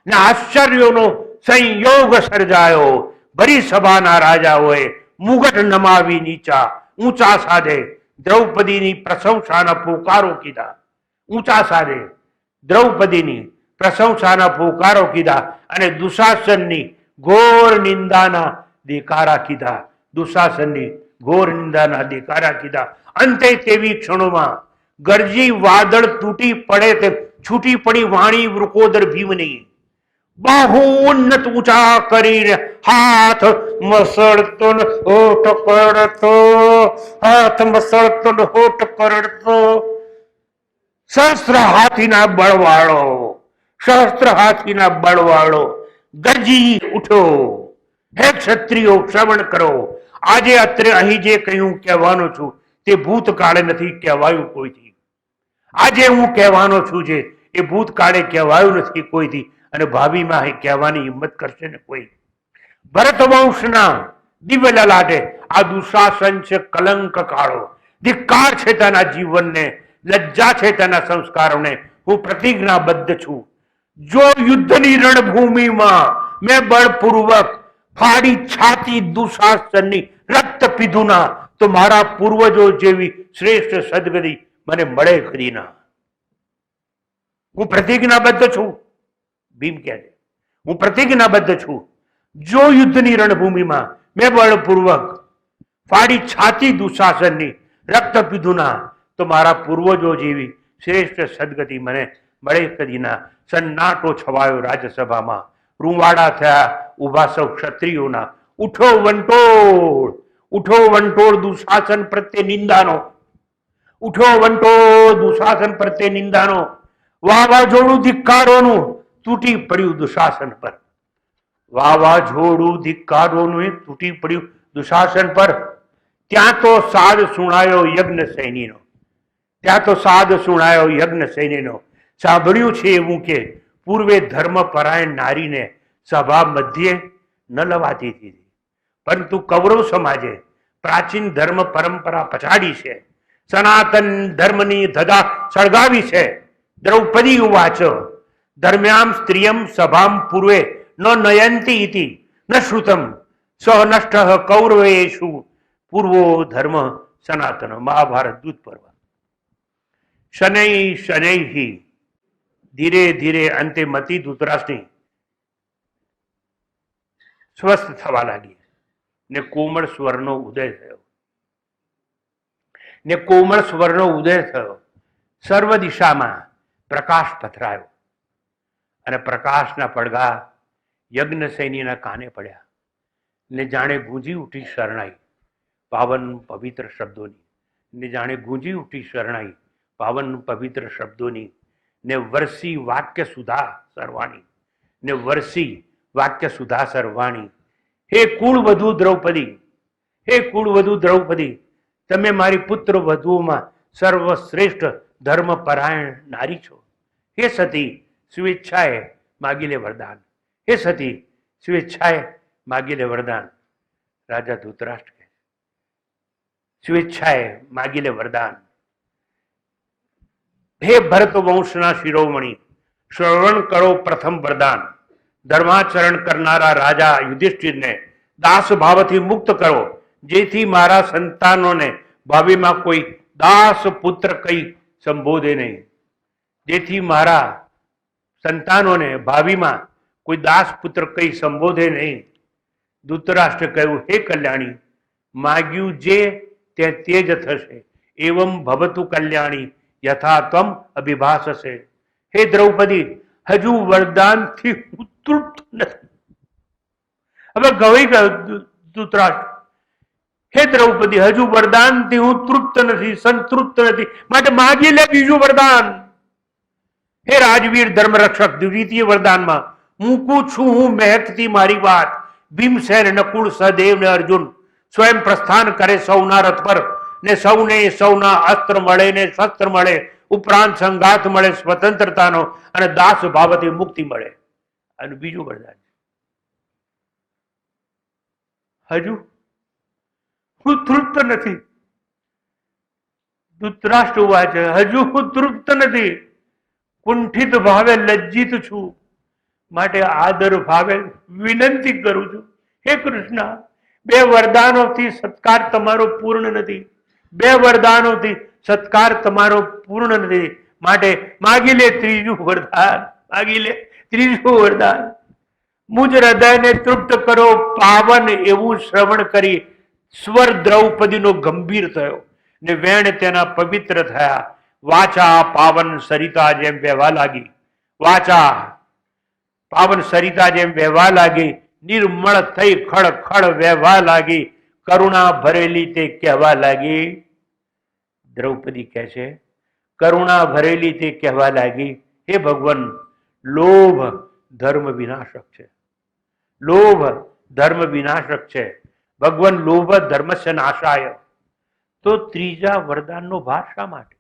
ને આશ્ચર્યનો સંયોગ સર્જાયો. ભરી સભાના રાજાઓએ મુગટ નમાવી નીચા ઊંચા સાધે દ્રૌપદીની પ્રશંસાના પોકારો કીધા. ઊંચા સાધે દ્રૌપદીની પ્રશંસાના પોકારો કીધા અને દુશાસનની ઘોર નિંદાના દેકારા કીધા. દુશાસનની ઘોર નિંદાના દેકારા કીધા. અંતે તેવી ક્ષણોમાં ગરજી વાદળ તૂટી પડે તે છૂટી પડી વાણી વૃકોદર ભીમની. બાહુ ઉન્નત ઊંચા કરીને હાથ મસળતો ને હોઠ કરડતો, હાથ મસળતો ને હોઠ કરડતો. સહસ્ત્ર હાથીના બળવાળો, સહસ્ત્ર હાથીના બળવાળો ગરજી ઉઠ્યો. હે ક્ષત્રિયો શ્રવણ કરો. આજે અત્રે અહીં જે કહ્યું કહેવાનો છું તે ભૂતકાળે નથી કહેવાયું કોઈથી. આજે હું કહેવાનો છું જે એ ભૂતકાળે કહેવાયું નથી કોઈથી અને ભાવિમાં અહીં કહેવાની હિંમત કરશે ને કોઈ. ભરત વંશના દિવ્ય લલાટે આ દુશાસન છે કલંક કાળો. ધિક્કાર છે તેના જીવનને, લજ્જા છે તેના સંસ્કારોને. હું પ્રતિજ્ઞાબદ્ધ છું. જો યુદ્ધની રણભૂમિમાં મેં બળપૂર્વક ફાડી છાતી દુશાસનની રક્ત પીધું ના તો મારા પૂર્વજો જેવી શ્રેષ્ઠ સદગતિ મને મળે ખરી ના. હું પ્રતિજ્ઞાબદ્ધ છું. ભીમ કહે છે હું પ્રતિજ્ઞાબદ્ધ છું. જો યુદ્ધની રણભૂમિમાં મેં બળપૂર્વક ફાડી છાતી દુશાસનની રક્ત પીધું ના તો મારા પૂર્વજો જેવી શ્રેષ્ઠ સદગતિ મને મળે કદી ના. સન્નાટો છવાયો રાજ્યસભામાં. રૂંવાડા થયા ઉભા સૌ ક્ષત્રિયોના. ઉઠો વંટોળ, ઉઠો વંટોળ દુશાસન પ્રત્યે નિંદાનો. ઉઠો વંટોળ દુશાસન પ્રત્યે નિંદાનો. વાવાઝોડું ધિક્કારોનું તૂટી પડ્યું દુશાસન પર. વાવાઝોડું ધિક્કારોનું એ તૂટી પડ્યું દુશાસન પર. ત્યાં તો સાદ સુણાયો યજ્ઞ સૈનીનો. ત્યાં તો સાદ સુણાયો યજ્ઞ સૈનીનો. સાંભળ્યું છે એવું કે પૂર્વે ધર્મપરાયણ નારીને સભા મધ્યે ન લવાતી હતી, પરંતુ કૌરવ સમાજે પ્રાચીન ધર્મ પરંપરા પછાડી છે, સનાતન ધર્મની ધજા સળગાવી છે. દ્રૌપદી ઉવાચ ધર્મ્યામ સ્ત્રિયમ સભામ પૂર્વે ન નયંતી ઇતિ ન શ્રુતમ સ નષ્ટ કૌરવેષુ પૂર્વો ધર્મ સનાતન. મહાભારત દૂત પર્વ. શનૈ શનૈહિ ધીરે ધીરે અંતે મતિ ધૃતરાષ્ટ્રની સ્વસ્થ થવા લાગી ને કોમળ સ્વરનો ઉદય થયો. સર્વ દિશામાં પ્રકાશ પથરાયો અને પ્રકાશના પડઘા યજ્ઞ સૈનીના કાને પડ્યા ને જાણે ગૂંજી ઉઠી શરણાઈ પાવન પવિત્ર શબ્દોની. ને વર્ષી વાક્ય સુધા સરવાણી. હે કુળવધુ દ્રૌપદી, તમે મારી પુત્ર વધુઓમાં સર્વશ્રેષ્ઠ ધર્મપરાયણ નારી છો. હે સતી, સ્વેચ્છાએ માગી લે વરદાન. રાજા ધૃતરાષ્ટ્ર કહે સ્વેચ્છાએ માગી લે વરદાન. હે ભરત વંશના શિરોમણી, શ્રવણ કરો પ્રથમ વરદાન. ધર્માચરણ કરનારા રાજા યુધિષ્ઠિરને દાસ ભાવથી મુક્ત કરો, જેથી મારા સંતાનોને ભાવિમાં કોઈ દાસ પુત્ર કઈ સંબોધે નહીં. ધૃતરાષ્ટ્ર કહ્યું, હે કલ્યાણી, માગ્યું જે તે જ થશે. એવં ભવતુ કલ્યાણી યથા ત્વમ અભિભાષસે. હે દ્રૌપદી, હજુ વરદાનથી હું તૃપ્ત નથી. હવે ગવાઈ ગયો ધૃતરાષ્ટ્ર. હે દ્રૌપદી, હજુ વરદાનથી હું તૃપ્ત નથી, સંતૃપ્ત નથી, માટે માગી લે બીજું વરદાન. હે રાજવીર ધર્મરક્ષક, દ્વિતીય વરદાનમાં મૂકું છું હું મહેકથી મારી વાત. ભીમસેન, નકુળ, સહદેવ ને અર્જુન સ્વયં પ્રસ્થાન કરે સૌના રથ પર, ને સૌને સૌના અસ્ત્ર મળે ને શસ્ત્ર મળે, ઉપરાંત સંઘાત મળે સ્વતંત્રતાનો, અને દાસ ભાવથી મુક્તિ મળે. અને બીજું વરદાન, હજુ હું તૃપ્ત નથી. ધૃતરાષ્ટ્ર વાચ, હજુ હું તૃપ્ત નથી, કુંઠિત ભાવે લજ્જિત છું, માટે આદર ભાવે વિનંતી કરું છું. હે કૃષ્ણ, 2 વરદાનોથી સત્કાર તમારો પૂર્ણ નથી, માટે માગી લે ત્રીજું વરદાન. મુજ હૃદયને તૃપ્ત કરો પાવન એવું શ્રવણ કરી સ્વર દ્રૌપદીનો ગંભીર થયો ને વેણ તેના પવિત્ર થયા. વાચા પાવન સરિતા જેમ વહેવા લાગી, નિર્મળ થઈ ખળખળ વહેવા લાગી, કરુણા ભરેલી તે કહેવા લાગી. દ્રૌપદી કહે છે, કરુણા ભરેલી તે કહેવા લાગી, હે ભગવાન, લોભ ધર્મ વિનાશક છે. ભગવાન લોભ ધર્મસ્ય નાશાય. તો ત્રીજા વરદાનનો ભાર શા માટે?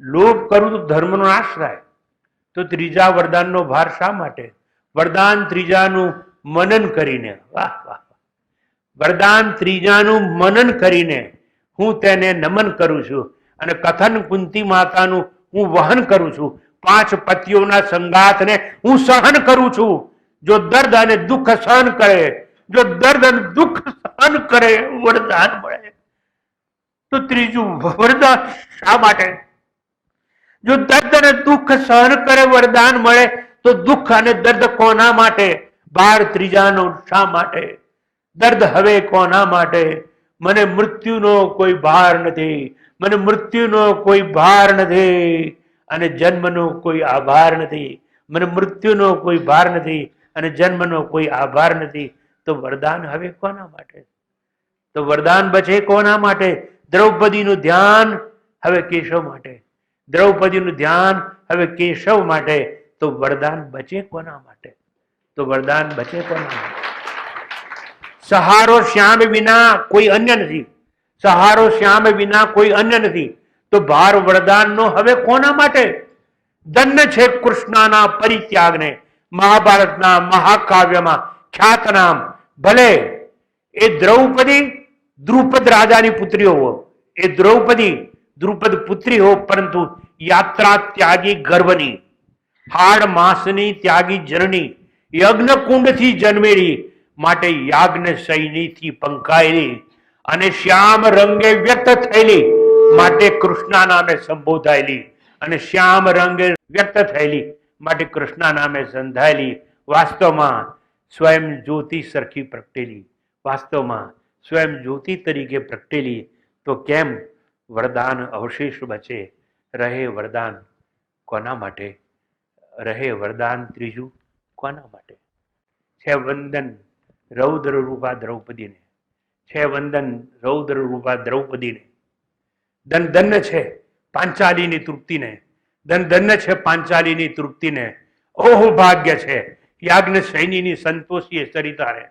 લોભ કરું તો ધર્મનો નાશ થાય, તો ત્રીજા વરદાનનો ભાર શા માટે? વરદાન ત્રીજાનું મનન કરીને, વરદાન ત્રીજાનું મનન કરીને હું તેને નમન કરું છું, અને કથન કુંતી માતાનું હું વહન કરું છું. 5 પતિઓના સંગાથને હું સહન કરું છું. જો દર્દ અને દુઃખ સહન કરે વરદાન મળે, તો ત્રીજું વરદાન શા માટે? જો દર્દ અને દુઃખ સહન કરે વરદાન મળે, તો દુઃખ અને દર્દ કોના માટે? ભાર ત્રીજાનો શા માટે? દર્દ હવે કોના માટે? મને મૃત્યુનો કોઈ ભાર નથી, અને જન્મનો કોઈ આભાર નથી. તો વરદાન હવે કોના માટે? તો વરદાન બચે કોના માટે? દ્રૌપદીનું ધ્યાન હવે કેશવ માટે. તો વરદાન બચે કોના માટે? તો વરદાન બચે કોના માટે? સહારો શ્યામ વિના કોઈ અન્ય નથી. સહારો શ્યામ વિના કોઈ અન્ય નથી. તો ભાર વરદાનનો હવે કોના માટે? ધન્ય છે કૃષ્ણના પરિત્યાગને. મહાભારતના મહાકાવ્યમાં ખ્યાતનામ, ભલે એ દ્રૌપદી દ્રુપદ રાજાની પુત્રીઓ હો, એ દ્રૌપદી દ્રુપદ પુત્રી હો, પરંતુ યાત્રા ત્યાગી ગર્ભની, હાડ માંસની ત્યાગી જનની, યજ્ઞકુંડથી જન્મેલી, માટે યાજ્ઞ સૈનીથી પંકાયેલી, અને શ્યામ રંગે વ્યક્ત થયેલી, માટે કૃષ્ણ નામે સંબોધાયેલી, અને શ્યામ રંગે વ્યક્ત થયેલી માટે કૃષ્ણ નામે સંધાયેલી, વાસ્તવમાં સ્વયં જ્યોતિ સરખી પ્રગટેલી, વાસ્તવમાં સ્વયં જ્યોતિ તરીકે પ્રગટેલી. તો કેમ વરદાન અવશેષ બચે? રહે વરદાન કોના માટે? રહે વરદાન ત્રીજું કોના માટે? છે વંદન રૌદ્ર રૂપા દ્રૌપદીને, છે વંદન રૌદ્ર રૂપા દ્રૌપદીને. ધન ધન્ય છે પાંચાલીની તૃપ્તિને, ધન ધન્ય છે પાંચાલીની તૃપ્તિને. ઓહો ભાગ્ય છે યાજ્ઞ સૈનીની સંતોષીએ સરિતાને.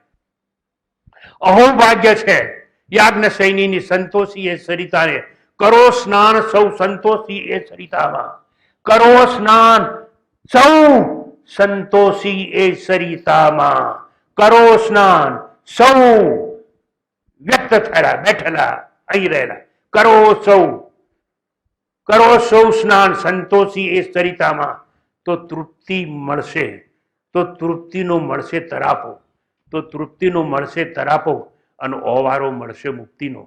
અહો ભાગ્ય છે યાજ્ઞ સૈનીની સંતોષી એ સરિતાને. કરો સ્નાન સૌ સંતોષી એ સરિતામાં, કરો સ્નાન સૌ સંતોષી એ સરિતામાં, કરો સ્નાન સૌ વ્યક્ત થયેલા બેઠેલા અહીં રહેલા, કરો સૌ સ્નાન સંતોષી એ સરિતામાં. તો તૃપ્તિ મળશે, તો તૃપ્તિનો મળશે તરાપો, તો તૃપ્તિનો મળશે તરાપો, અને ઓવારો મળશે મુક્તિનો,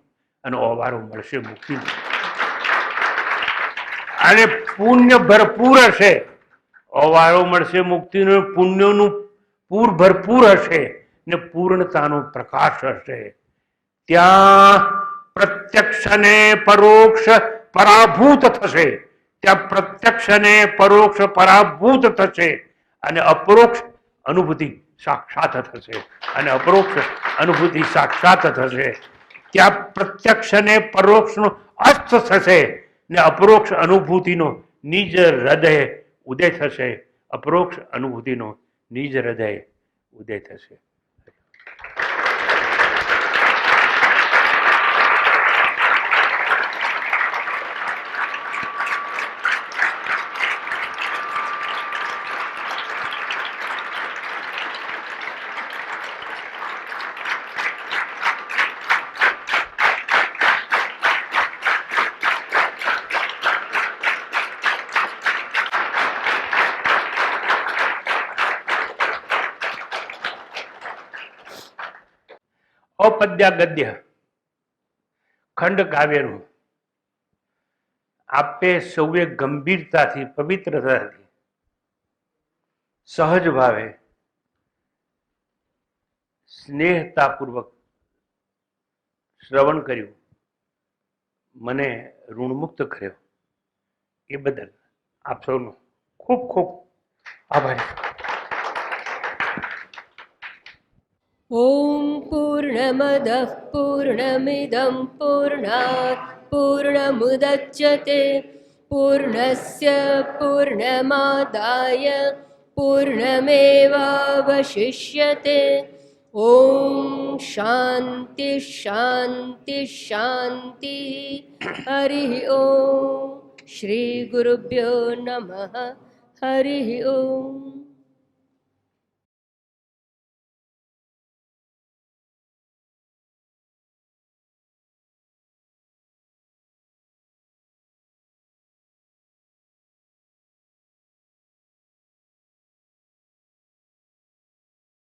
અને ઓવારો મળશે મુક્તિનો. અને પુણ્ય ભરપૂર હશે, ઓવારો મળશે મુક્તિનો, પુણ્યનું પૂર ભરપૂર હશે ને પૂર્ણતાનો પ્રકાશ હશે. ત્યાં પ્રત્યક્ષ અને પરોક્ષ પરાભૂત થશે, ત્યાં પ્રત્યક્ષ અને પરોક્ષ પરાભૂત થશે, અને અપરોક્ષ અનુભૂતિ સાક્ષાત થશે, અને અપરોક્ષ અનુભૂતિ સાક્ષાત થશે. ત્યાં પ્રત્યક્ષ અને પરોક્ષનો અસ્ત થશે ને અપરોક્ષ અનુભૂતિનો નિજ હૃદય ઉદય થશે, અપરોક્ષ અનુભૂતિનો નિજ હૃદય ઉદય થશે. અપદ્યા ગદ્ય ખંડ કાવ્યનું આપે સૌએ ગંભીરતાથી, પવિત્રતાથી, સહજ ભાવે, સ્નેહતાપૂર્વક શ્રવણ કર્યું, મને ઋણમુક્ત કર્યો, એ બદલ આપ સૌનો ખૂબ ખૂબ આભારી. ઓમ પૂર્ણમદઃ પૂર્ણમિદં પૂર્ણાત પૂર્ણમુદચ્યતે પૂર્ણસ્ય પૂર્ણમાદાય પૂર્ણમેવાવશિષ્યતે. ઓમ શાંતિ શાંતિ શાંતિ. હરિ ઓમ. શ્રી ગુરુભ્યો નમઃ. હરિ ઓમ.